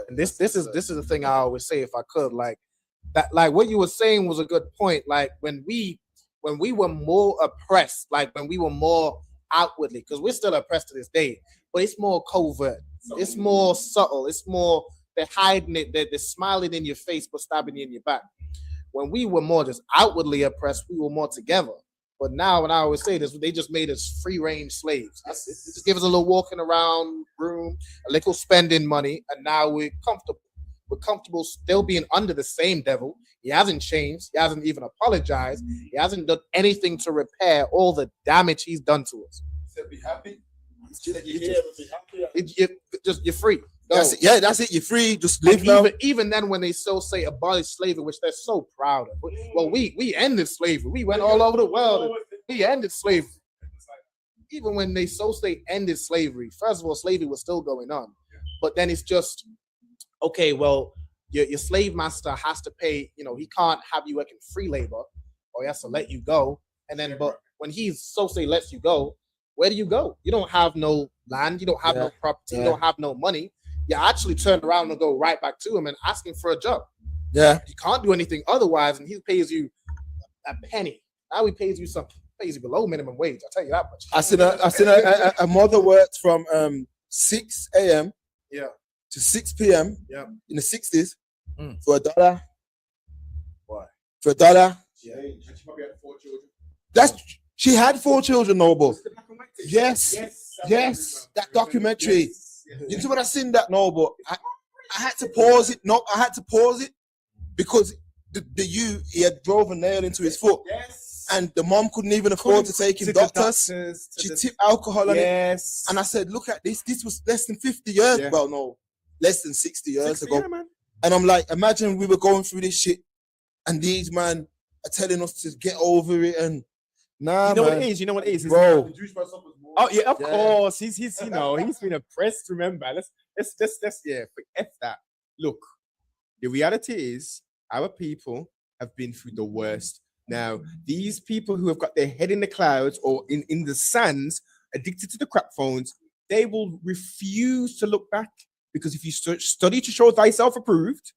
And this is the thing I always say, if I could, like, that, like what you were saying was a good point. Like when we were more oppressed, like when we were more outwardly, because we're still oppressed to this day, but it's more covert, it's more subtle, it's more, they're hiding it, they're smiling in your face but stabbing you in your back. When we were more just outwardly oppressed, we were more together. But now, when I always say this, they just made us free-range slaves. That's it. Just give us a little walking around room, a little spending money, and now we're comfortable. We're comfortable still being under the same devil. He hasn't changed. He hasn't even apologized. He hasn't done anything to repair all the damage he's done to us. So be happy. You're free. That's it. Yeah, that's it. You're free. Just live now. Even then, when they still say abolish slavery, which they're so proud of. Well, we ended slavery. We went all over the world. We ended slavery. Even when they so say ended slavery, first of all, slavery was still going on. But then it's just okay, well, your slave master has to pay, he can't have you working free labor, or he has to let you go. And then, but when he's say lets you go, where do you go? You don't have no land, you don't have no property, you don't have no money. You actually turn around and go right back to him and ask him for a job. Yeah. You can't do anything otherwise, and he pays you a penny. Now he pays you below minimum wage. I'll tell you that much. I seen a mother worked from 6 a.m. to 6 p.m. in the 60s for $1. Why? For $1. Yeah. And she probably had 4 children. She had 4 children, Noble. Yes, that documentary. You see what I seen that, Noble? I had to pause it. No, I had to pause it because he had drove a nail into his foot. And the mom couldn't even afford to take him doctors. She tipped alcohol on it. And I said, look at this. This was less than 50 years. Yeah. Well, no, less than 60 years ago. Yeah, and I'm like, imagine we were going through this shit and these man are telling us to get over it. And nah, you know man. what it is? You know what it is? Bro. Oh yeah, of course. He's he's been oppressed. Remember, let's forget that. Look, the reality is our people have been through the worst. Now, these people who have got their head in the clouds or in the sands, addicted to the crap phones, they will refuse to look back. Because if you study to show thyself approved,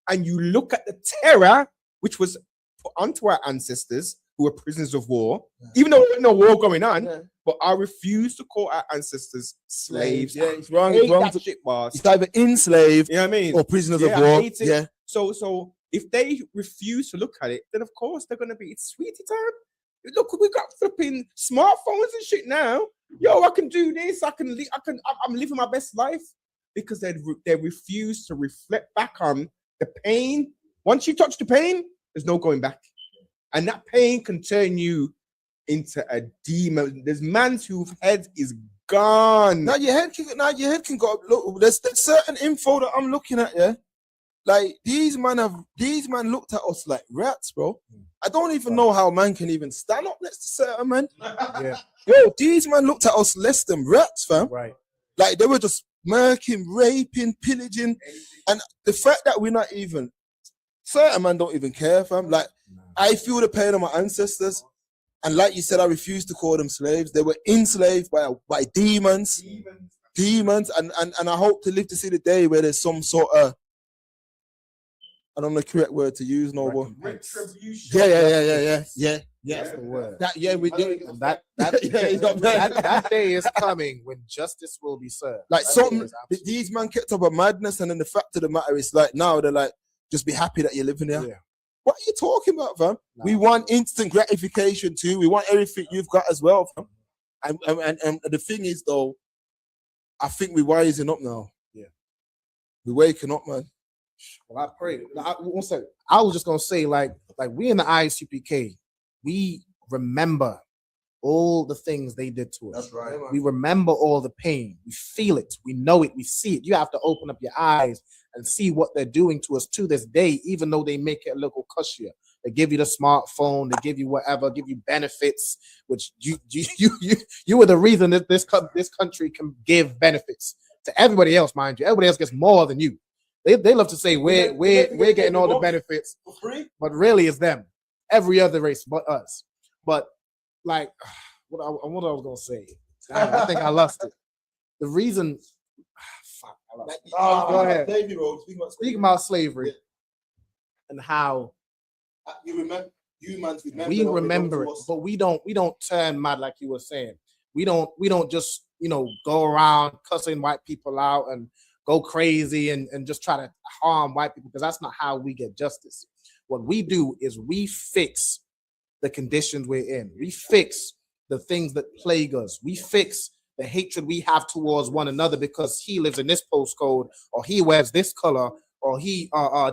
and you look at the terror which was put onto our ancestors who were prisoners of war, even though there was no war going on, but I refuse to call our ancestors slaves. Yeah, it's wrong. It's wrong. It's either enslaved, or prisoners of war. Yeah. So if they refuse to look at it, then of course they're gonna be. It's sweetie time. Look, we got flipping smartphones and shit now. Yo, I can do this. I'm living my best life because they refuse to reflect back on the pain. Once you touch the pain, there's no going back, and that pain can turn you into a demon. There's man whose head is gone. Now your head can go. Look, there's certain info that I'm looking at. Yeah. Like these man looked at us like rats, bro. I don't even know how man can even stand up next to certain men. Yeah. Yo, these man looked at us less than rats, fam. Right. Like they were just murking, raping, pillaging, and the fact that we're not even certain man don't even care, fam. Like I feel the pain of my ancestors, and like you said, I refuse to call them slaves. They were enslaved by demons, and I hope to live to see the day where there's some sort of, I don't know the correct word to use, Noble. Retribution. Yeah. That's the word. We do. And that day is coming when justice will be served. Like these men kept up a madness, and then the fact of the matter is, like now they're like, just be happy that you're living there. Yeah. What are you talking about, fam? No. We want instant gratification too. We want everything you've got as well, fam. And the thing is, though, I think we're wising up now. Yeah, we're waking up, man. Well, I pray. I was just gonna say, like we in the ISUPK, we remember all the things they did to us. That's right. We remember all the pain. We feel it. We know it. We see it. You have to open up your eyes and see what they're doing to us to this day, even though they make it a little cushier. They give you the smartphone, they give you whatever, give you benefits, which you were the reason that this country can give benefits to everybody else, mind you. Everybody else gets more than you. They love to say we're getting all the benefits for free, but really it's them. Every other race but us. But like what I was gonna say. I think I lost it. The reason go ahead. Speaking about slavery and how we remember it, but we don't turn mad like you were saying. We don't just go around cussing white people out and go crazy and just try to harm white people, because that's not how we get justice. What we do is we fix the conditions we're in. We fix the things that plague us. We fix the hatred we have towards one another because he lives in this postcode, or he wears this color, or he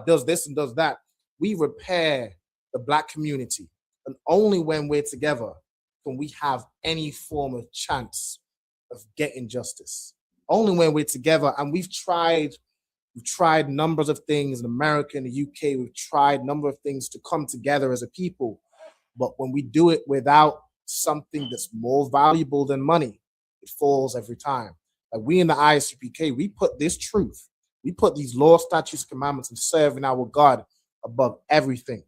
does this and does that. We repair the Black community, and only when we're together can we have any form of chance of getting justice. Only when we're together. And we've tried numbers of things in America, in the UK. We've tried a number of things to come together as a people, but when we do it without something that's more valuable than money, it falls every time. Like we in the ISUPK, we put this truth, We put these law, statutes, commandments, and serving our God above everything.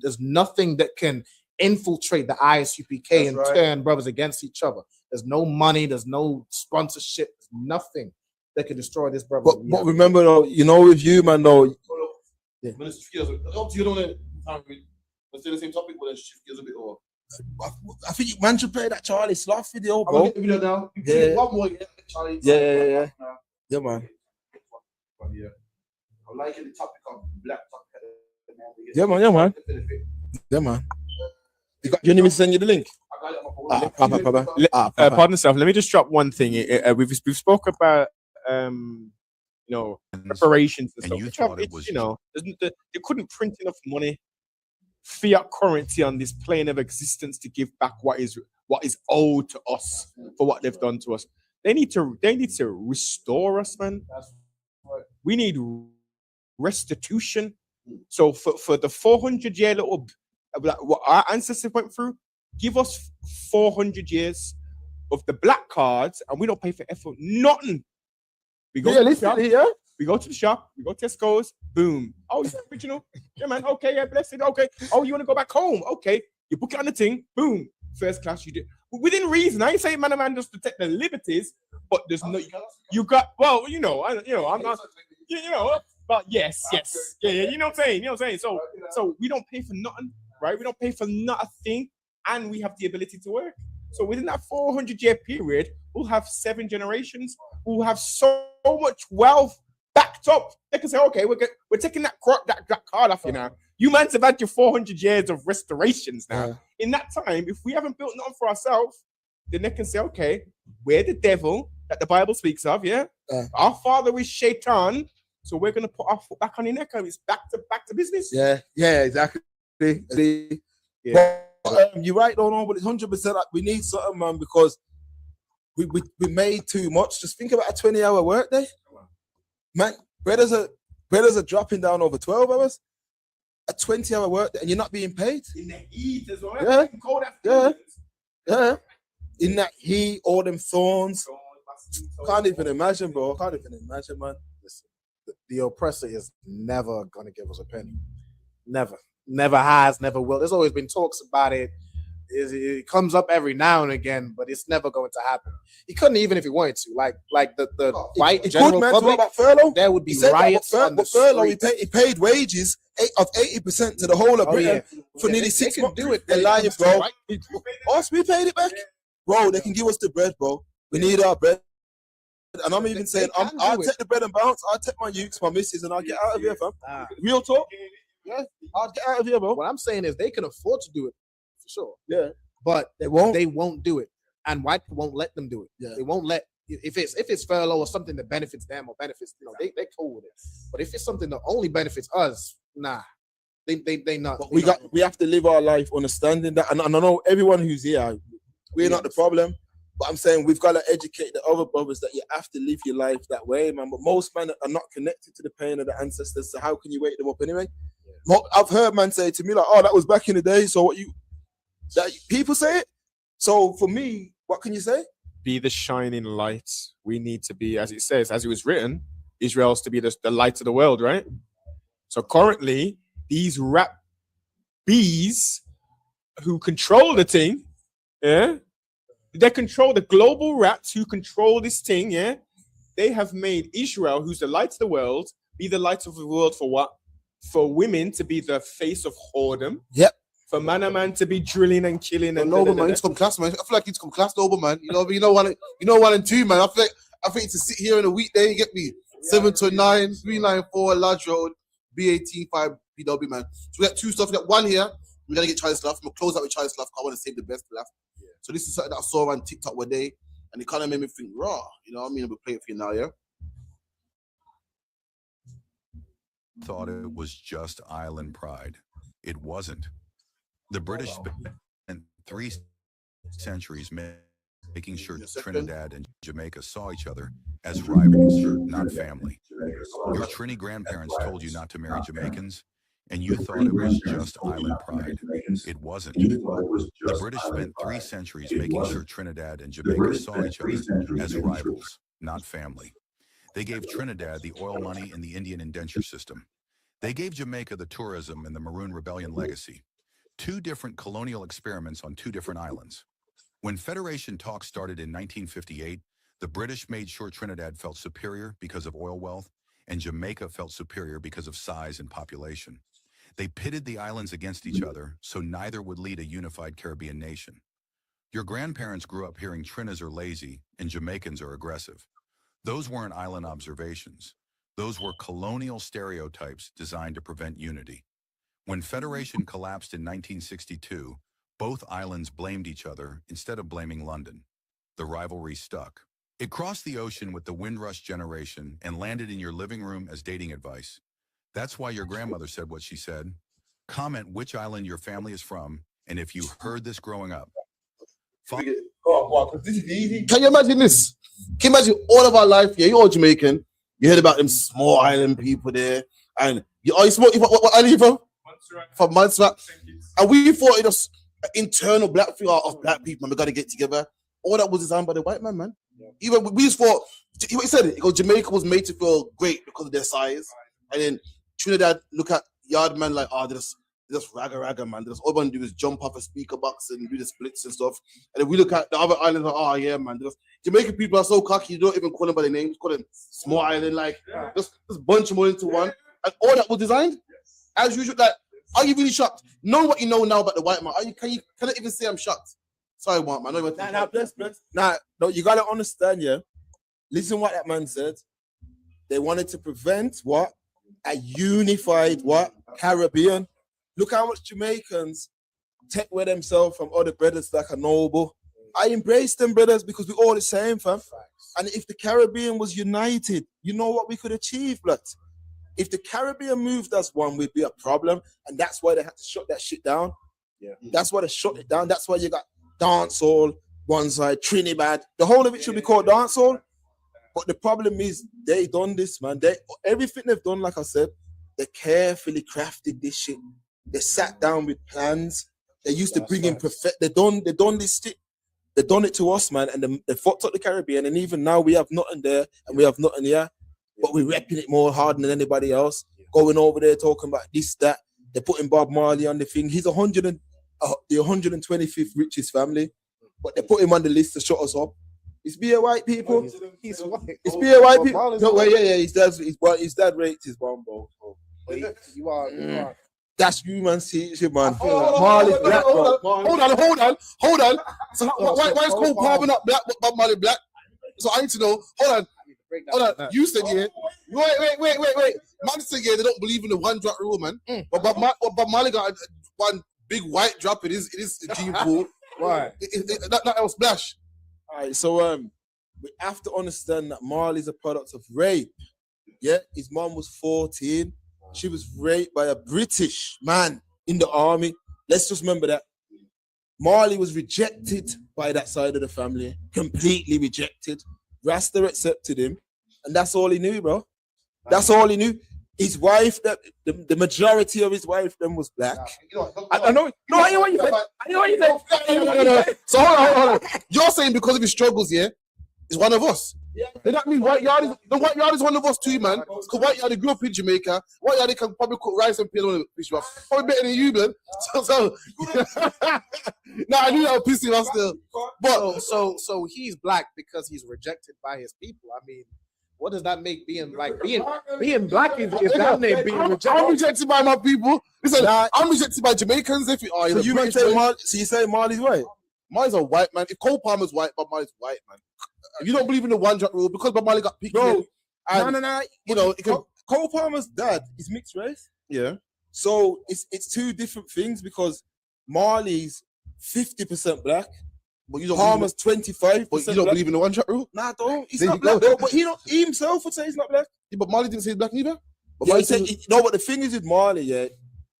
There's nothing that can infiltrate the ISUPK and turn brothers against each other. There's no money, there's no sponsorship, there's nothing that can destroy this brother. But remember though, you know, with you, man, though. Yeah. You don't let's do the same topic, but shift gears a bit or. I think man should play that Charlie Sloth video, I'm bro. gonna get the video now. Yeah. One more, Charlie. Yeah, man. Yeah. I'm liking the topic of black topic. Yeah, man. Do you need me to send you the link? Pardon yourself. Let me just drop one thing. We've spoke about reparations and stuff. You thought it was, they couldn't print enough money, fiat currency on this plane of existence to give back what is owed to us for what they've done to us. They need to restore us, man. We need restitution. So for the 400-year little what our ancestors went through, give us 400 years of the black cards, and we don't pay for effort. Nothing. We go to the shop. We go to the shop. We go to Tesco's. Boom. Oh, it's original. Yeah, man. Okay. Yeah, blessed. Okay. Oh, you want to go back home? Okay. You book it on the thing. Boom. First class. You do within reason. I ain't saying man just protect the liberties, but there's no. You got. Well, I'm not. But yes. Yeah. You know what I'm saying. So we don't pay for nothing, right? We don't pay for nothing, and we have the ability to work. So within that 400-year period, we'll have 7 generations. We'll have so much wealth backed up. They can say, okay, we're taking that card off you now. You man have had your 400 years of restorations now. Yeah. In that time, if we haven't built nothing for ourselves, then they can say, okay, we're the devil that the Bible speaks of, yeah? Our father is Shaitan, so we're going to put our foot back on your neck and it's back to business. Yeah, exactly. Yeah. But, you're right, though, no, but it's 100% like we need something, man, because we made too much. Just think about a 20-hour workday. Man, brothers are dropping down over 12 hours. A 20-hour workday, and you're not being paid. In the heat as well. Yeah. In that heat, all them thorns. Can't even imagine, bro. Can't even imagine, man. Listen, the oppressor is never gonna give us a penny. Never has, never will. There's always been talks about it. It comes up every now and again, but it's never going to happen. He couldn't even if he wanted to. Like the white general public. About furlough? There would be riots on the furlough. street. He paid wages of 80% to the whole of Britain for nearly 6 months. Do it. They're lying, bro. Us, we paid it back, bro. They can give us the bread, bro. We need our bread. And I'm even saying, I'll take the bread and bounce. I'll take my youths, my missus, and I'll get out of here, fam. Real talk. Yeah, I'll get out of here, bro. What I'm saying is they can afford to do it for sure. Yeah, but they won't do it, and white people won't let them do it. Yeah. They won't let if it's furlough or something that benefits them or benefits they cool with it. But if it's something that only benefits us, nah, they not. But we have to live our life understanding that, and I know everyone who's here, we're not the problem. But I'm saying we've got to educate the other brothers that you have to live your life that way, man. But most men are not connected to the pain of the ancestors, so how can you wake them up anyway? Yeah. I've heard man say to me like, "Oh, that was back in the day." So people say it. So for me, what can you say? Be the shining light. We need to be, as it says, as it was written, Israel's to be the light of the world, right? So currently, these rap bees who control the thing, yeah. They control the global rats who control this thing, yeah? They have made Israel, who's the light of the world, be the light of the world for what? For women to be the face of whoredom. Yep. For man to be drilling and killing and noble man, it's come class, man. I feel like it's come class, noble man. You know one and two, man. I think to sit here in a weekday, you get me 7 to 9, 394 Lodge Road, B18 5 BW, man. So we got two stuff. We got one here. We gotta get Charlie Slough. I'm gonna close out with Charlie Slough. I want to save the best for last. So this is something that I saw on TikTok one day, and it kind of made me think, raw. You know what I mean? We'll play it for you now, yeah? Thought it was just island pride. It wasn't. The British spent 3 centuries making sure Trinidad and Jamaica saw each other as rivals, not family. Your Trini grandparents told you not to marry Jamaicans, and you thought it was just island pride. It wasn't. The British spent 3 centuries making sure Trinidad and Jamaica saw each other as rivals, not family. They gave Trinidad the oil money and the Indian indenture system. They gave Jamaica the tourism and the Maroon Rebellion legacy. Two different colonial experiments on two different islands. When Federation talks started in 1958, the British made sure Trinidad felt superior because of oil wealth, and Jamaica felt superior because of size and population. They pitted the islands against each other, so neither would lead a unified Caribbean nation. Your grandparents grew up hearing Trinas are lazy and Jamaicans are aggressive. Those weren't island observations. Those were colonial stereotypes designed to prevent unity. When Federation collapsed in 1962, both islands blamed each other instead of blaming London. The rivalry stuck. It crossed the ocean with the Windrush generation and landed in your living room as dating advice. That's why your grandmother said what she said. Comment which island your family is from, and if you heard this growing up. Can you imagine this? Can you imagine all of our life? Yeah, you're all Jamaican. You heard about them small island people there. And you what island are you from? From Montserrat. And we thought it was an internal black thing of black people, and we got to get together. All that was designed by the white man, man. Even we just thought, he said it, because Jamaica was made to feel great because of their size. And then Trinidad look at Yardman like, oh, they're just ragga, man. All they want to do is jump off a speaker box and do the splits and stuff. And then we look at the other islands like, oh, yeah, man. Jamaican people are so cocky, you don't even call them by their names. Call them small island, like, just bunch them all into one. And all that was designed, as usual. Like, are you really shocked? Knowing what you know now about the white man, can you even say I'm shocked? Sorry, white man. Bless. No, you gotta understand, yeah. Listen what that man said. They wanted to prevent what? A unified what? Caribbean. Look how much Jamaicans take with themselves from other brothers like a Noble. I embrace them brothers because we're all the same, fam. And if the Caribbean was united, you know what we could achieve, blood. If the Caribbean moved as one, we'd be a problem. And that's why they had to shut that shit down. Yeah. That's why they shut it down. That's why you got dancehall, one side, Trinidad. The whole of it should be called dancehall. But the problem is they done this, man. Everything they've done, like I said, they carefully crafted this shit. They sat down with plans. They used to bring in They done this shit. They done it to us, man. And they fucked up the Caribbean. And even now we have nothing there and we have nothing here. But we're repping it more hard than anybody else. Going over there talking about this, that. They're putting Bob Marley on the thing. He's the 125th richest family, but they put him on the list to shut us up. It's be white people. He's white. It's be white people. No, yeah. His dad raped his bumbo. You are. That's human teaching, man. Marley's black, bro. Hold on. So why is Cole Palmer not black, but Bob Marley black? So I need to know. Hold on. You said yeah. Wait. Man said yeah. They don't believe in the one drop rule, man. But Bob Marley got one big white drop in his gene pool. Right. That was splash. All right. So we have to understand that Marley's a product of rape. Yeah. His mom was 14. She was raped by a British man in the army. Let's just remember that. Marley was rejected by that side of the family. Completely rejected. Rasta accepted him. And that's all he knew, bro. That's all he knew. His wife, the majority of his wife then was black. I know. No, I know what you said. So hold on. You're saying because of his struggles, yeah, he's one of us. Yeah. Then that means White Yard is one of us too, man. Because White Yard grew up in Jamaica. White Yard can probably cook rice and peas on the fish rough. Probably better than you, man. So nah, I knew that was pissing us still. But so he's black because he's rejected by his people. I mean, what does that make being black? Being black is down there being rejected. I'm rejected by my people. Listen, I'm rejected by Jamaicans. So you say Marley's white? Marley's a white man. If Cole Palmer's white, Bob Marley's white, man. If you don't believe in the one drop rule, because Bob Marley got picked, no. You know, Cole Palmer's dad is mixed race. Yeah. So it's two different things because Marley's 50% black. But you don't Palmer's 25%. But you don't believe in the one drop rule? Nah, I don't. He's not black, though, but he himself would say he's not black. Yeah, but Marley didn't say he's black either. But Marley said, but the thing is with Marley, yeah,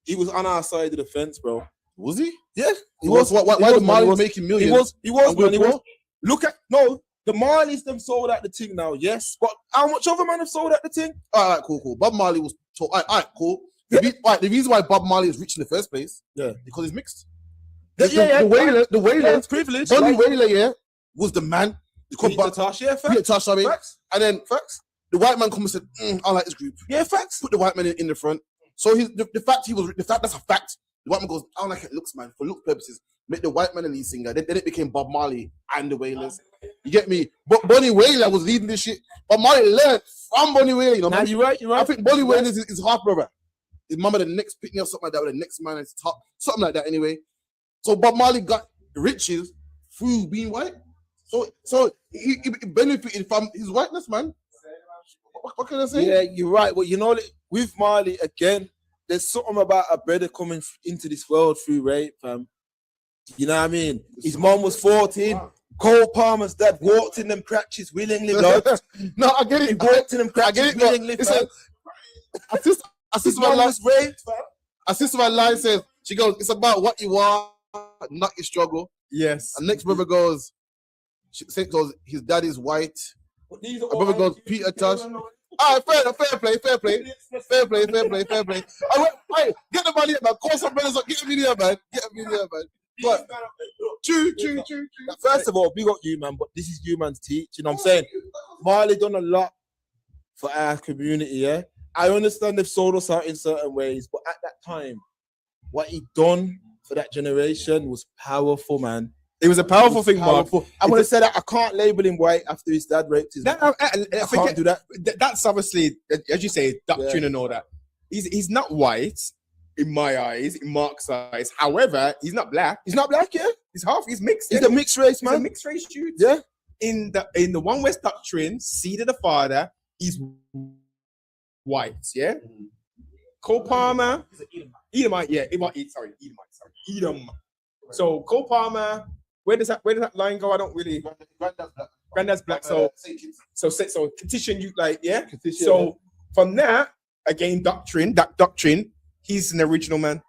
he was on our side of the fence, bro. Was he? Yeah, he was. Why did Marley making millions? He was. Look at the Marleys them sold out the thing now, yes. But how much other man have sold out the thing? All right, cool. Bob Marley was all right, cool. The reason why Bob Marley is rich in the first place, because he's mixed. The Wailer, privilege. Donny Wailer, was the man. Peter Tosh, Peter Tosh, I mean. Facts. And then facts. the white man come and said, I like this group. Yeah, facts. Put the white man in the front. So the fact that's a fact. The white man goes, I don't like it looks, man. For look purposes, make the white man the lead singer. Then it became Bob Marley and the Wailers. You get me? But Bonnie Wailer was leading this shit. Bob Marley learned from Bonnie Wailer. You know, nah, you're right. I think Bonnie Wailer is his half brother. His mama the next pick me up something like that with the next man at the top, something like that. Anyway, so Bob Marley got riches through being white. So he benefited from his whiteness, man. What can I say? Yeah, you're right. Well, you know, with Marley again, there's something about a brother coming into this world through rape, fam. You know what I mean? His mom was 14. Cole Palmer's dad walked in them crutches willingly, blood. No, I get it. He walked in them crutches willingly, fam. Sister my line says, she goes, it's about what you are, not your struggle. Yes. And next brother goes, his dad is white. My brother goes, Peter Tosh. All right, fair play. Hey, get the money, man. Call some brothers up. Get me there, man. But true. First of all, big up you, man. But this is you, man's teach. You know what I'm saying? Marley done a lot for our community, yeah? I understand they've sold us out in certain ways, but at that time, what he done for that generation was powerful, man. It was a powerful thing, Mark. I want to say that I can't label him white after his dad raped his mom. I can't do that. That's obviously, as you say, doctrine and all that. He's not white in my eyes, in Mark's eyes. However, he's not black. He's not black, yeah. He's half. He's mixed. He's a mixed race, man. He's a mixed race dude. Yeah. In the One West doctrine, seed of the father, he's white. Yeah. Cole Palmer, Edomite. Yeah. Edomite. Sorry. Edom. So Cole Palmer. Where does that line go? I don't really. Granddad's black. So petition you like, yeah. So from that, again, that doctrine, he's an original man.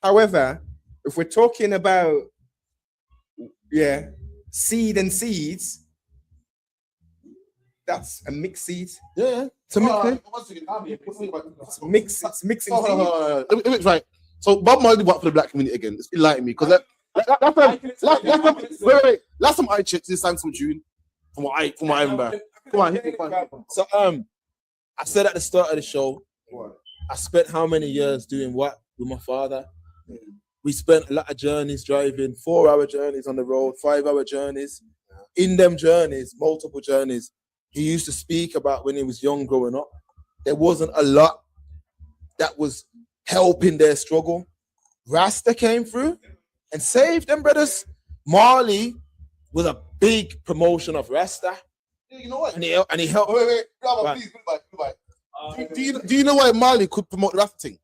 However, if we're talking about seed and seeds, that's a mixed seed. Yeah. It's a mixed. It's mixing. Right. So Bob Marley worked for the black community again. It's enlightening me because last time I checked, this sang some tune from what I remember. Come on, hit me. So I said at the start of the show, I spent how many years doing what with my father? We spent a lot of journeys driving, 4-hour journeys on the road, 5-hour journeys. In them journeys, multiple journeys, he used to speak about when he was young growing up. There wasn't a lot that was helping their struggle. Rasta came through and saved them, brothers. Marley was a big promotion of Rasta. Yeah, you know what? And he helped. Wait. Please, goodbye. Do you know why Marley could promote the Rasta thing?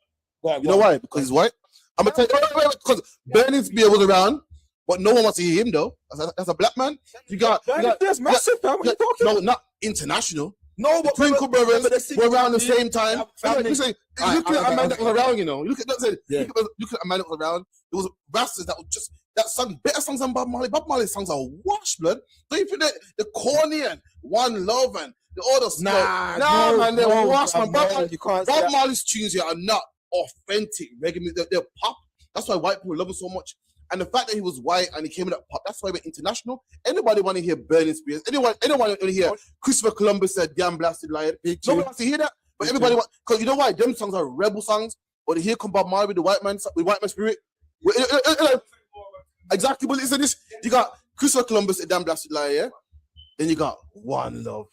You know why? Because he's white. I'm gonna tell you. Because Burning Spear was around, but no one wants to hear him though. As a black man, that's massive, man. What are you talking about? No, not international. No, but Twinkle Brothers were around the same time. Look at a man that was around, you know. Look at a man that was around. It was Rastas that sung better songs than Bob Marley. Bob Marley's songs are wash, blood. Don't you think that the corny and One Love and the other stuff? Nah, man, they're wash, man. Bob Marley's tunes here are not authentic reggae music. They're pop. That's why white people love him so much. And the fact that he was white and he came in that pop, that's why he went international. Anybody want to hear Burning Spears? Anyone want to hear Christopher Columbus said "Damn Blasted Lion"? Nobody wants to hear that, but everybody wants, because you know why? Them songs are rebel songs. But here come Bob Marley with the white man spirit. Exactly. But listen, this you got Christopher Columbus, a Damn Blasted Lion, yeah. Then you got One Love,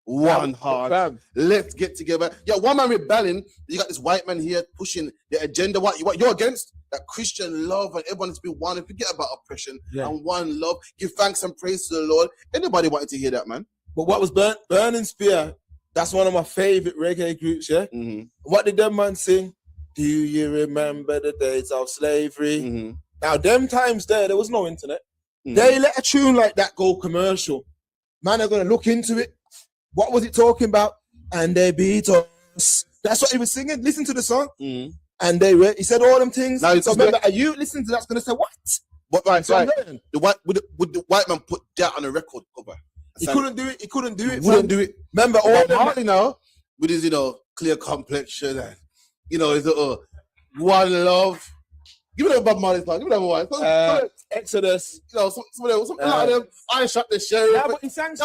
One Heart. Let's get together. Yeah, one man rebelling. You got this white man here pushing the agenda. What you're against? That Christian love and everyone to be one and forget about oppression and one love. Give thanks and praise to the Lord. Anybody wanted to hear that, man? But what was Burning Spear? That's one of my favorite reggae groups, yeah? Mm-hmm. What did them man sing? Do you remember the days of slavery? Mm-hmm. Now, them times there was no internet. Mm-hmm. They let a tune like that go commercial. Man are going to look into it. What was it talking about? And they beat us. That's what he was singing. Listen to the song. Mm-hmm. And he said all them things. Now, so remember, are you listening to that's going to say what? What right? The white man put that on a record cover. He couldn't do it. He couldn't do it. Wouldn't do it. Remember all Marley now with his clear complexion and his one love. Give me that Bob Marley song. Give me that one. Exodus. You know, some of them. I shot the sheriff. Yeah, but he sang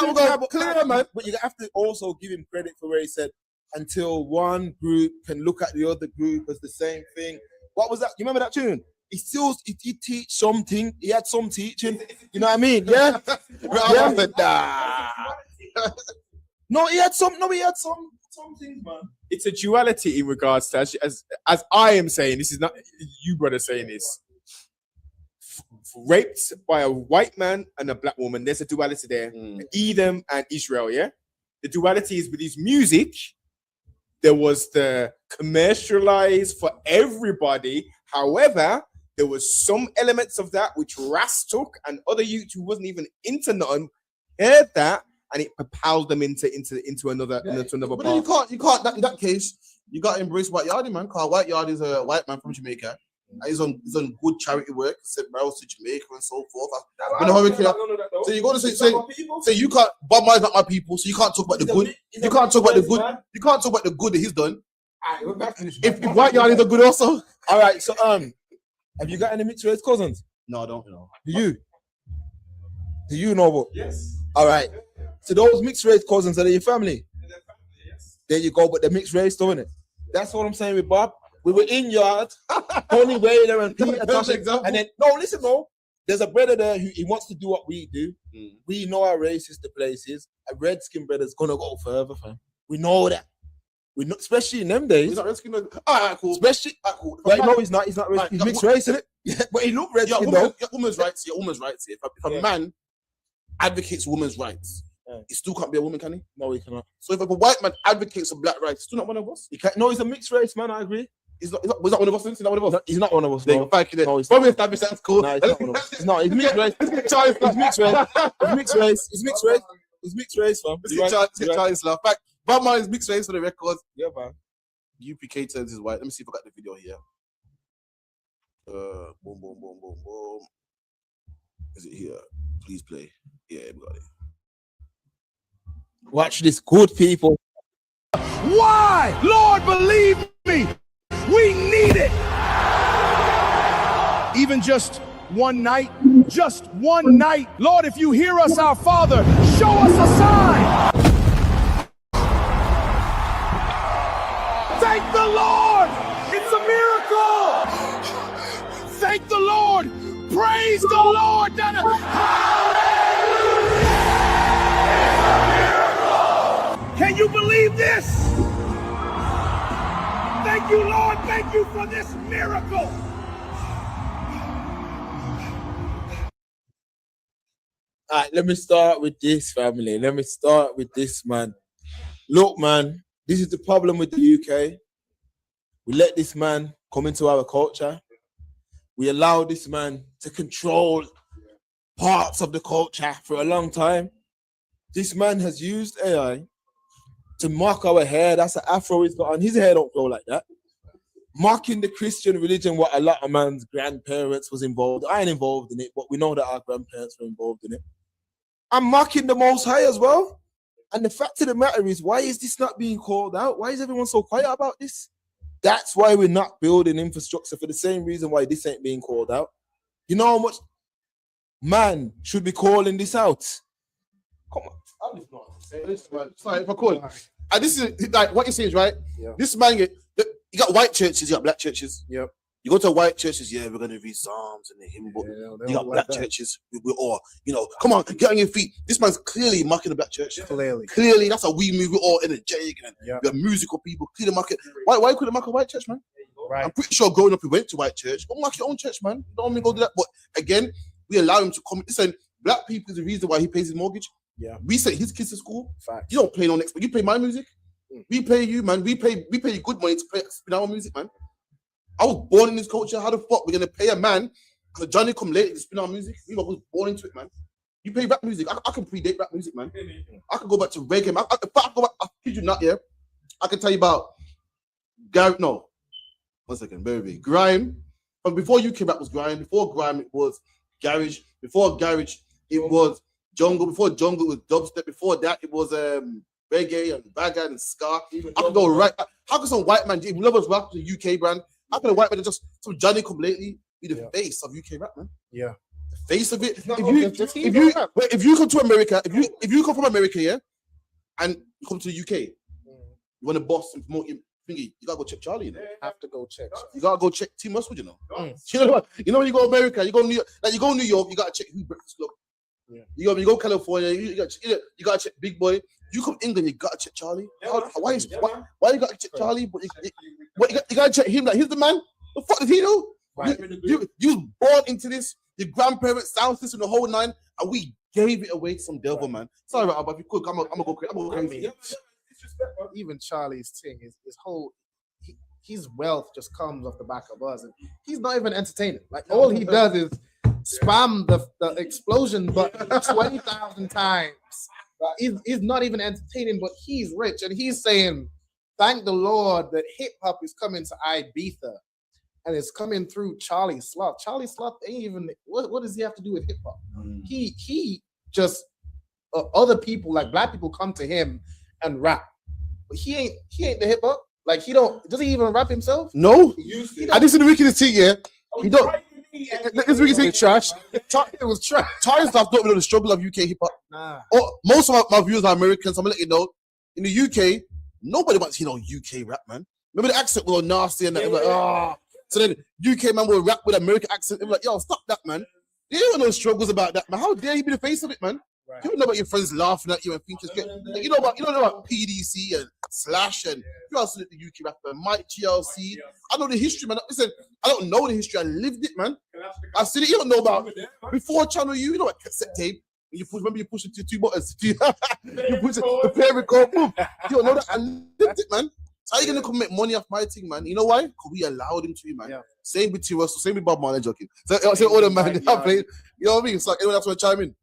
clear, man. But you have to also give him credit for where he said, until one group can look at the other group as the same thing. What was that? You remember that tune? He teach something. He had some teaching. You know what I mean? Yeah. No, he had some things, man. It's a duality in regards to as I am saying. This is not you, brother, saying this. Raped by a white man and a black woman. There's a duality there. Edom and Israel. Yeah. The duality is with his music. There was the commercialized for everybody. However, there was some elements of that which Ras took, and other youth who wasn't even into nothing heard that, and it propelled them into another But path. you can't. In that case, you got to embrace White Yardie, man. Because White Yardie is a white man from Jamaica. And he's on good charity work, sent barrels to Jamaica and so forth. When the hurricane, so you go to say you can't. Bob Marley's not my people, so you can't talk about the good. You can't talk about the good. You can't talk about the good that he's done. If White Yardie is a good also. All right, so have you got any mixed race cousins? No, I don't. know. Do you know what? Yes. All right. So those mixed race cousins, are they your family? Yes. There you go, but they're mixed race, don't it? That's what I'm saying with Bob. We were in yard, Tony Whaler and Peter Tosh, and then no. There's a brother there who he wants to do what we do. We know how racist the place is. A redskin brother's gonna go further, fam. We know that. We know, especially in them days. He's not redskin. All right, cool. Especially, cool. Right, no, he's not. He's not redskin. He's mixed race, isn't it? Yeah, but he looked redskin though. Your woman's rights. Your woman's rights. If a man advocates women's rights, he still can't be a woman, can he? No, he cannot. So if a white man advocates for black rights, he's still not one of us. He can't. No, he's a mixed race man. I agree. He's not one of us. He's not one of us. He's not one of us. No, thank you. No, he's probably established that's cool. No, he's not one of us. No, he's mixed race. He's mixed race. He's mixed race. He's mixed race. He's mixed race, fam. Charlie's laugh. Back. Bob Marley's mixed race for the record. Yeah, man. UPK turns his white. Let me see if I got the video here. Boom, boom, boom, boom, boom. Is it here? Please play. Yeah, we got it. Watch this, good people. Why? Lord, believe me, we need it. Even just one night, Lord, if you hear us, our Father, show us a sign. Thank the Lord. It's a miracle. Thank the Lord. Praise the Lord. Can you believe this? Thank you, Lord. Thank you for this miracle. All right, let me start with this, family. Let me start with this, man. Look, man, this is the problem with the UK. We let this man come into our culture. We allow this man to control parts of the culture for a long time. This man has used AI to mock our hair. That's an afro he's got on. His hair don't grow like that. Mocking the Christian religion, what a lot of man's grandparents was involved. I ain't involved in it, but we know that our grandparents were involved in it. I'm mocking the Most High as well. And the fact of the matter is, why is this not being called out? Why is everyone so quiet about this? That's why we're not building infrastructure, for the same reason why this ain't being called out. You know how much man should be calling this out? Come on. Sorry, if I could. And this is like what you're saying is right. Yeah. This man, you got white churches, you got black churches. Yep. You go to white churches, yeah, we're gonna read Psalms and the hymn book. You got black churches, we're all, come on, get on your feet. This man's clearly mocking the black church. Clearly, that's how we move. We're all energetic and we're musical people. Clearly mocking. Why couldn't mock a white church, man? Right. I'm pretty sure growing up, we went to white church. Go mock your own church, man. Don't mean go do that. But again, we allow him to come. Listen, black people is the reason why he pays his mortgage. Yeah. We send his kids to school. Fact. You don't play no next, but you play my music. We pay you, man. We pay you good money to spin our music, man. I was born in this culture. How the fuck we're gonna pay a man because Johnny come late to spin our music? You know, I was born into it, man. You play rap music. I can predate rap music, man. I can go back to reggae, man. I kid you not, yeah. I can tell you about Grime. But before UK rap was grime. Before grime, it was garage. Before garage, it was jungle. Before jungle, it was dubstep. Before that, it was reggae and bagad and ska. I can go right. How can some white man, we love us rap to the UK brand? How can a white man just some Johnny come lately be the face of UK rap, man. Yeah. The face of it. If you come to America, if you come from America, yeah, and you come to the UK, you want to boss and promote your thingy, you gotta go check Charlie. You know? Have to go check. You gotta go check Team Westwood, you know. You know what? You know when you go America, you go New York, like you go New York, you gotta check who Breakfast Club. Yeah. You go California, you gotta check Big Boy. You come England, you gotta check Charlie. Why you gotta check Charlie? But you gotta check him. Like he's the man. The fuck did he do? Right. You was born into this. Your grandparents, sound system, the whole nine, and we gave it away to some devil, man. Sorry, but if you could, I'm gonna go crazy. Even Charlie's thing, his whole his wealth just comes off the back of us, and he's not even entertaining. Like all he does is spam the explosion button 20,000 times. He's not even entertaining, but he's rich, and he's saying, "Thank the Lord that hip hop is coming to Ibiza, and it's coming through Charlie Sloth." Charlie Sloth ain't even. What does he have to do with hip hop? He just other people like black people come to him and rap, but he ain't the hip hop. Like does he even rap himself? No. And this is the wickedest thing, yeah. He don't. This week is trash. It was trash. Charlie Sloth don't know the struggle of UK hip hop. Nah. Most of my viewers are Americans. I'm gonna let you know. In the UK, nobody wants to hear no UK rap, man. Remember the accent was all nasty and that. Like, oh. So then UK man will rap with American accent. They're like, yo, stop that, man. You don't know struggles about that, man. How dare he be the face of it, man? Right. You don't know about your friends laughing at you and thinking, like, you don't know about PDC and Slash and you also the UK rapper, Mike GLC. I know the history, man. Listen, I don't know the history. I lived it, man. I see it. You don't know about before Channel U. You know what cassette tape? Remember you push it to 2 buttons. You push it, the player record, boom. You don't know that. I lived it, man. So how you gonna come make money off my thing, man? You know why? Because we allowed him to, man. Yeah. Same with T. Russell, same with Bob Marley, joking. So I say all the man I played. You know what I mean? It's like anyone else want to chime in.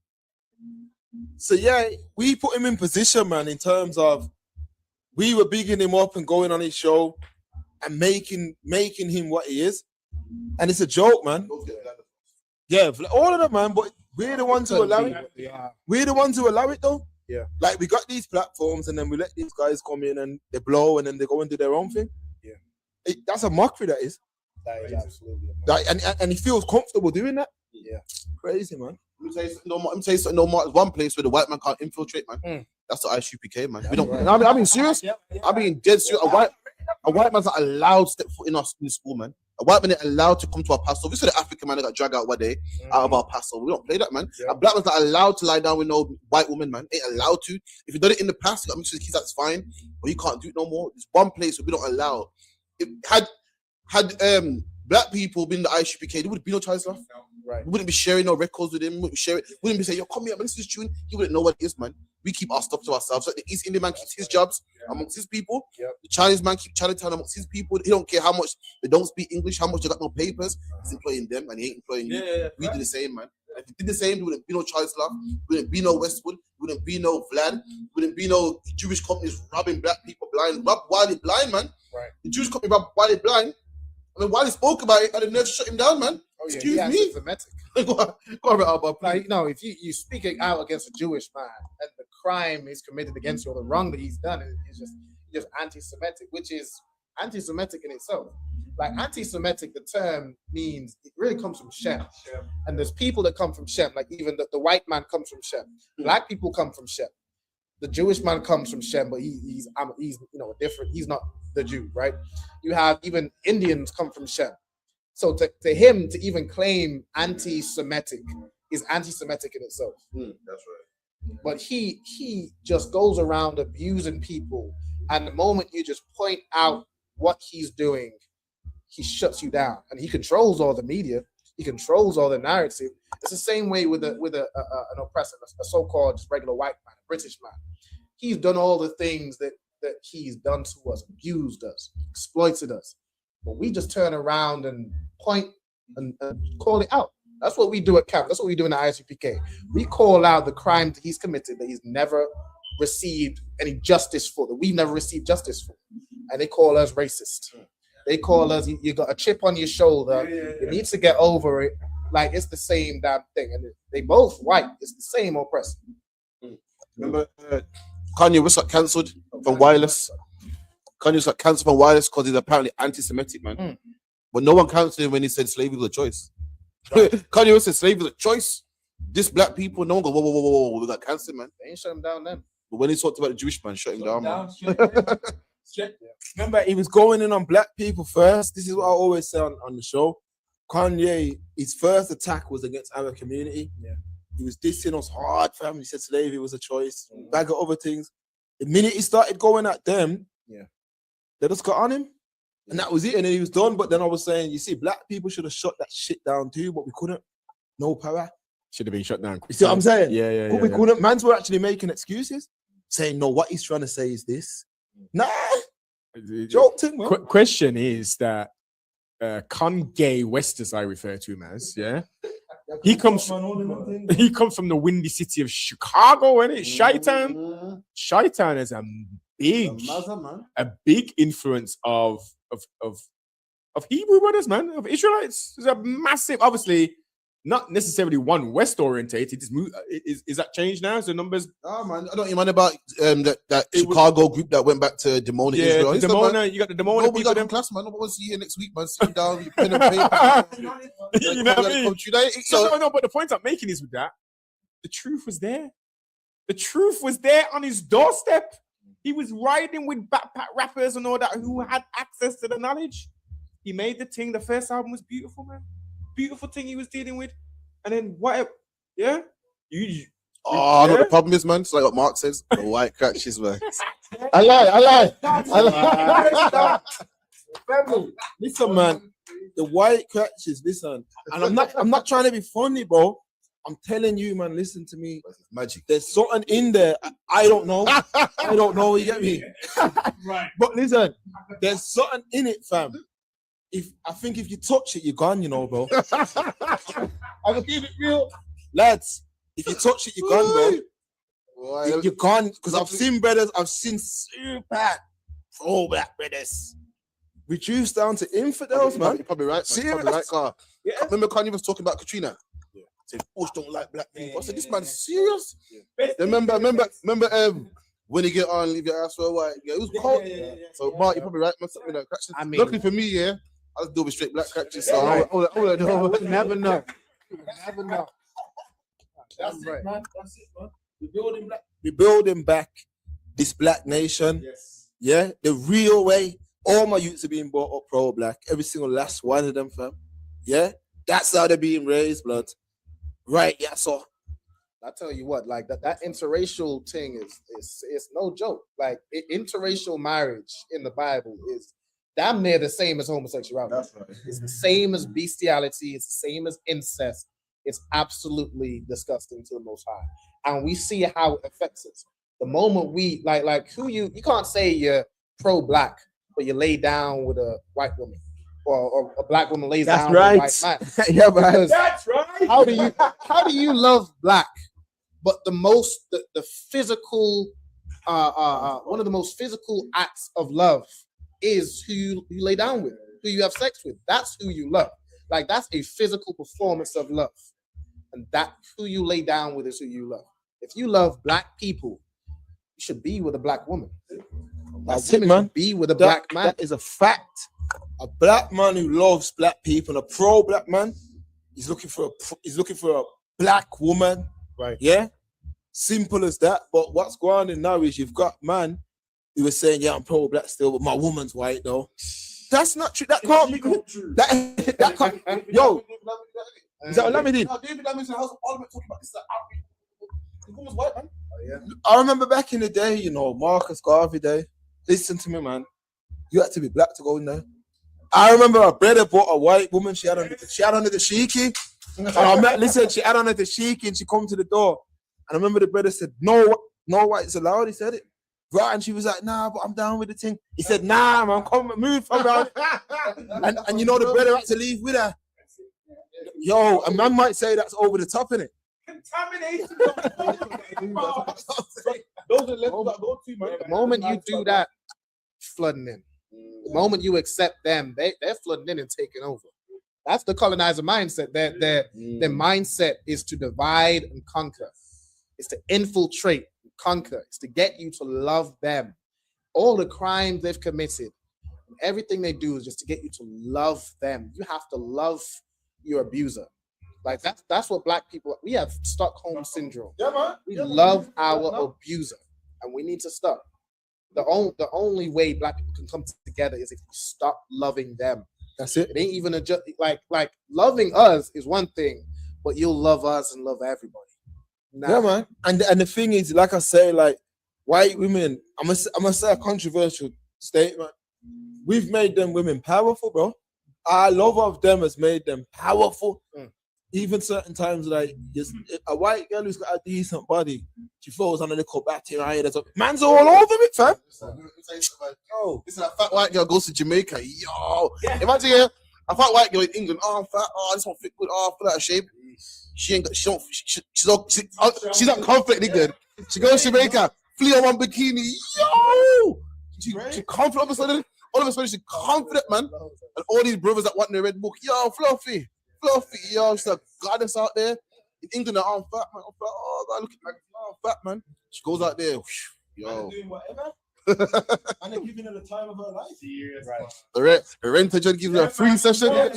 So yeah, we put him in position, man, in terms of we were bigging him up and going on his show and making him what he is. And it's a joke, man. Yeah, all of them, man, but we're the ones who allow it. We're the ones who allow it, though. Yeah. Like, we got these platforms and then we let these guys come in and they blow and then they go and do their own thing. Yeah. That's a mockery, that is. That is absolutely a like, and he feels comfortable doing that. Yeah. Crazy, man. Let me tell you something, no more. One place where the white man can't infiltrate, man. That's the ISUPK, man. We don't. I mean, serious. I mean, dead serious. A white man's not allowed to step foot in our school, man. A white man is allowed to come to our pastor. We saw the African man that got dragged out one day out of our pastor. We don't play that, man. A black man's not allowed to lie down with no white woman, man. Ain't allowed to. If you done it in the past, you got to make sure the kids that's fine. But you can't do it no more. There's one place where we don't allow. If had black people been in the ISUPK, there would be no Charlie Sloth. Right. We wouldn't be sharing no records with him. Wouldn't be saying, yo, come here, man, this is tune. He wouldn't know what it is, man. We keep our stuff to ourselves. Like the East Indian man keeps his jobs amongst his people. The Chinese man keeps Chinatown amongst his people. He don't care how much they don't speak English, how much they got no papers. He's employing them and he ain't employing you. We do the same, man. If we did the same, there wouldn't be no Charlie Sloth. Wouldn't be no Westwood. Wouldn't be no Vlad. Wouldn't be no Jewish companies robbing black people blind. Rob Wiley blind, man. Right. The Jewish company robbed Wiley blind. I mean, Wiley spoke about it and the nerve shut him down, man. Oh, yeah, Excuse me. Go on, Albert, like, no, if you speak out against a Jewish man and the crime is committed against you or the wrong that he's done is just anti-Semitic, which is anti-Semitic in itself. Like anti-Semitic, the term means it really comes from Shem. And there's people that come from Shem, like even the white man comes from Shem. Black people come from Shem. The Jewish man comes from Shem, but he's different. He's not the Jew, right? You have even Indians come from Shem. So to him to even claim anti-Semitic is anti-Semitic in itself. That's right. But he just goes around abusing people, and the moment you just point out what he's doing, he shuts you down, and he controls all the media. He controls all the narrative. It's the same way with an oppressor, a so-called just regular white man, a British man. He's done all the things that he's done to us, abused us, exploited us. But we just turn around and point and call it out. That's what we do at camp. That's what we do in the ISUPK. We call out the crime that he's committed, that he's never received any justice for, that we've never received justice for. And they call us racist. They call us, you got a chip on your shoulder. You need to get over it. Like, it's the same damn thing. And they both white. It's the same oppressor. Remember Kanye West got cancelled from Wireless? Kanye West got cancelled from Wireless because he's apparently anti-Semitic, man. But no one counted him when he said slavery was a choice. Kanye West said slavery was a choice. This black people, no one go, whoa, we got cancelled, man. They ain't shut him down then. But when he talked about the Jewish man, shut him down, man. Remember, he was going in on black people first. This is what I always say on the show. Kanye, his first attack was against our community. Yeah. He was dissing us hard, fam. He said slavery was a choice, bag of other things. The minute he started going at them, they just got on him. And that was it. And then he was done. But then I was saying, you see, black people should have shut that shit down too, but we couldn't. No power. Should have been shut down. You see what I'm saying? Yeah. We couldn't. Mans were actually making excuses, saying, no, what he's trying to say is this. Nah. Joke thing, man. Question is that Kanye West, as I refer to him as, he comes from the windy city of Chicago, isn't it? Chi-Town is a big influence of Hebrew brothers, man, of Israelites. There's a massive, obviously, not necessarily one West orientated. Is that changed now? So numbers. Oh man, I don't even mind about that Chicago group that went back to Demona. Yeah, Israel. Demona. You got the Demona. We got them class, man. I want to see you next week, man. Sit down, pen and paper. You know what I mean? No, but the point I'm making is with that, the truth was there. The truth was there on his doorstep. He was riding with backpack rappers and all that who had access to the knowledge. He made the thing. The first album was beautiful, man. Beautiful thing he was dealing with. And then what? Yeah? I know the problem is, man. It's like what Mark says. The white crutches, man. I lie. Listen, man. The white crutches, listen. And I'm not trying to be funny, bro. I'm telling you, man, listen to me. Magic. There's something in there. I don't know. I don't know. You get me? Right. But listen, there's something in it, fam. I think if you touch it, you're gone, you know, bro. I will keep it real. Lads, if you touch it, you're gone, bro. You're gone. Because I've seen super throwback brothers reduced down to infidels, man. You're probably right. Serious? Probably right, Carl. Yeah. Remember Kanye was talking about Katrina? Said, Bush don't like black people. I said, this man's serious. Remember, when you get on, leave your ass for a while. Yeah, it was cold. So, Mark, you're probably right. I mean, luckily for me, I was doing straight black crutches. So, I never know. That's right. Man. That's it, man. We're building back this black nation. Yes. Yeah, the real way. All my youths are being brought up pro-black. Every single last one of them, fam. Yeah, that's how they're being raised, blood. Right, yeah, so I tell you what, like that interracial thing is no joke. Like interracial marriage in the Bible is damn near the same as homosexuality. That's right. It's the same as bestiality. It's the same as incest. It's absolutely disgusting to the Most High, and we see how it affects us. The moment we like who you can't say you're pro-black, but you lay down with a white woman. Or a black woman lays down with a white man. Yeah, but that's right. How do you love black? But the physical one of the most physical acts of love is who you lay down with, who you have sex with. That's who you love. Like that's a physical performance of love. And that who you lay down with is who you love. If you love black people, you should be with a black woman. That's it, man. Be with a black man. That is a fact. A black man who loves black people, a pro-black man, he's looking for a black woman, right? Yeah, simple as that. But what's going on now is you've got man who was saying, "Yeah, I'm pro-black still, but my woman's white though." That's not true. That can't be true. That can't. Yo, is that what Lamidin? David Lamidin's house of Parliament talking about this. The woman's white, man. I remember back in the day, you know, Marcus Garvey Day. Listen to me, man. You had to be black to go in there. I remember a brother bought a white woman. She had on the shiki. Listen, she had on the shiki and she come to the door. And I remember the brother said, no white's allowed. He said it. Right, and she was like, nah, but I'm down with the thing. He said, nah, man, come move from around. and you know the brother had to leave with her. Yo, a man might say that's over the top, innit? Contamination. Those are levels that go to, man. The moment you do that, flooding in. The moment you accept them, they're flooding in and taking over. That's the colonizer mindset. Their mindset is to divide and conquer. It's to infiltrate and conquer. It's to get you to love them. All the crimes they've committed, everything they do is just to get you to love them. You have to love your abuser. Like that's what black people, we have Stockholm syndrome. Yeah, man. We love our abuser, and we need to stop. The only way black people can come together is if you stop loving them. That's it. It ain't even like loving us is one thing, but you'll love us and love everybody. Yeah, man. And the thing is, like I say, like white women, I'm gonna say a controversial statement. We've made them women powerful, bro. Our love of them has made them powerful. Even certain times, like a white girl who's got a decent body, she falls on a little batty right. Man's all over it, fam. Yo, listen, a fat white girl goes to Jamaica. Yo, imagine here, a fat white girl in England. Oh, I'm fat. Oh, this one fit good. Oh, I feel out of shape. She's not confidently good. She goes to Jamaica, flee on one bikini. Yo, she confident all of a sudden. All of a sudden, she's confident, man. And all these brothers that want the red book, yo, fluffy, yo, she's a goddess out there. In England, I'm fat, man. I'm fat. Oh, God, look at me. I'm fat, man. She goes out there, whoosh, yo. Doing whatever. And they're giving her the time of her life. Right. The renter just gives her a free session. But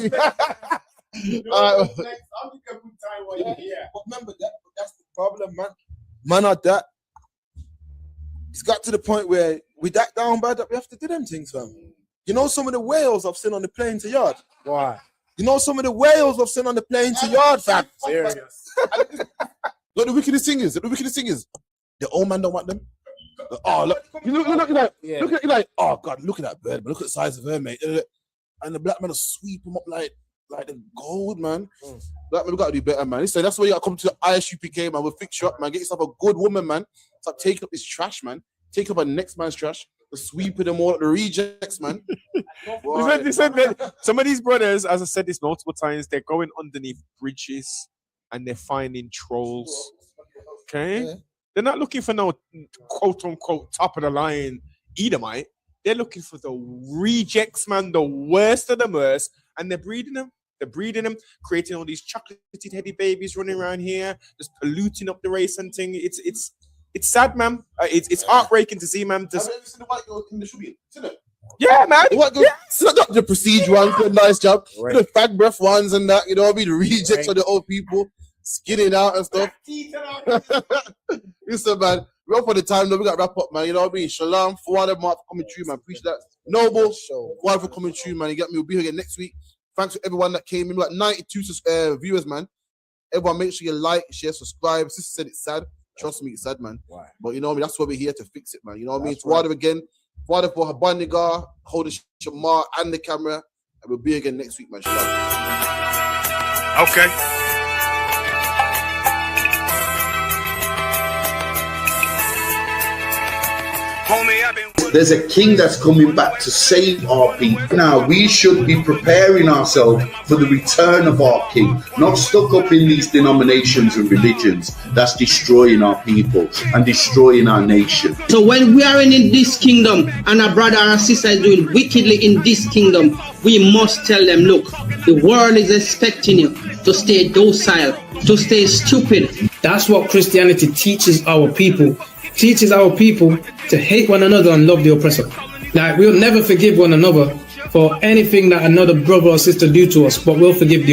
remember, that's the problem, man. Man are that. It's got to the point where we that down bad that we have to do them things, fam. You know some of the whales I've seen on the plane to yard? Why? You know some of the whales I've seen on the plane to yard, fam? Serious. Look, the wickedest thing is, the old man don't want them. Oh, look, you look like, look at you like, oh God, look at that bird, but look at the size of her, mate. And the black man will sweep them up like the gold, man. Black man, we gotta do better, man. So that's why you gotta come to the ISUPK, man. We'll fix you up, man. Get yourself a good woman, man. Stop taking up this trash, man. Take up a next man's trash. The sweeping them all, the rejects, man. Listen, some of these brothers, as I said this multiple times, they're going underneath bridges and they're finding trolls. Okay? Yeah. They're not looking for no quote unquote top of the line Edomite. They're looking for the rejects, man, the worst of the worst, and they're breeding them. They're breeding them, creating all these chocolatey teddy babies running around here, just polluting up the race and thing. It's sad, man. It's heartbreaking to see, man. Have you ever seen the white girl in the shoe? Yeah, man. The white girl, not the prestige ones, do a nice job. Right. The fat breath ones and that, you know what I mean? The rejects of the old people, skinning out and stuff. Listen, man. We're up for the time, though. We got to wrap up, man. You know what I mean? Shalom, for coming through, man. Appreciate that. Noble, for coming through, man. You get me? We'll be here again next week. Thanks to everyone that came in. We got 92 viewers, man. Everyone, make sure you like, share, subscribe. Sister said it's sad. Trust me, it's sad, man. Why? But you know what I mean? That's why we're here to fix it, man. You know what I mean? It's Father again. Father for Habanigar, hold the Shamar and the camera. And we'll be again next week, man. Okay. There's a king that's coming back to save our people. Now, we should be preparing ourselves for the return of our king, not stuck up in these denominations and religions that's destroying our people and destroying our nation. So when we are in this kingdom and our brother and sister is doing wickedly in this kingdom, we must tell them, look, the world is expecting you to stay docile, to stay stupid. That's what Christianity teaches our people. Teaches our people to hate one another and love the oppressor. Like, we'll never forgive one another for anything that another brother or sister do to us, but we'll forgive the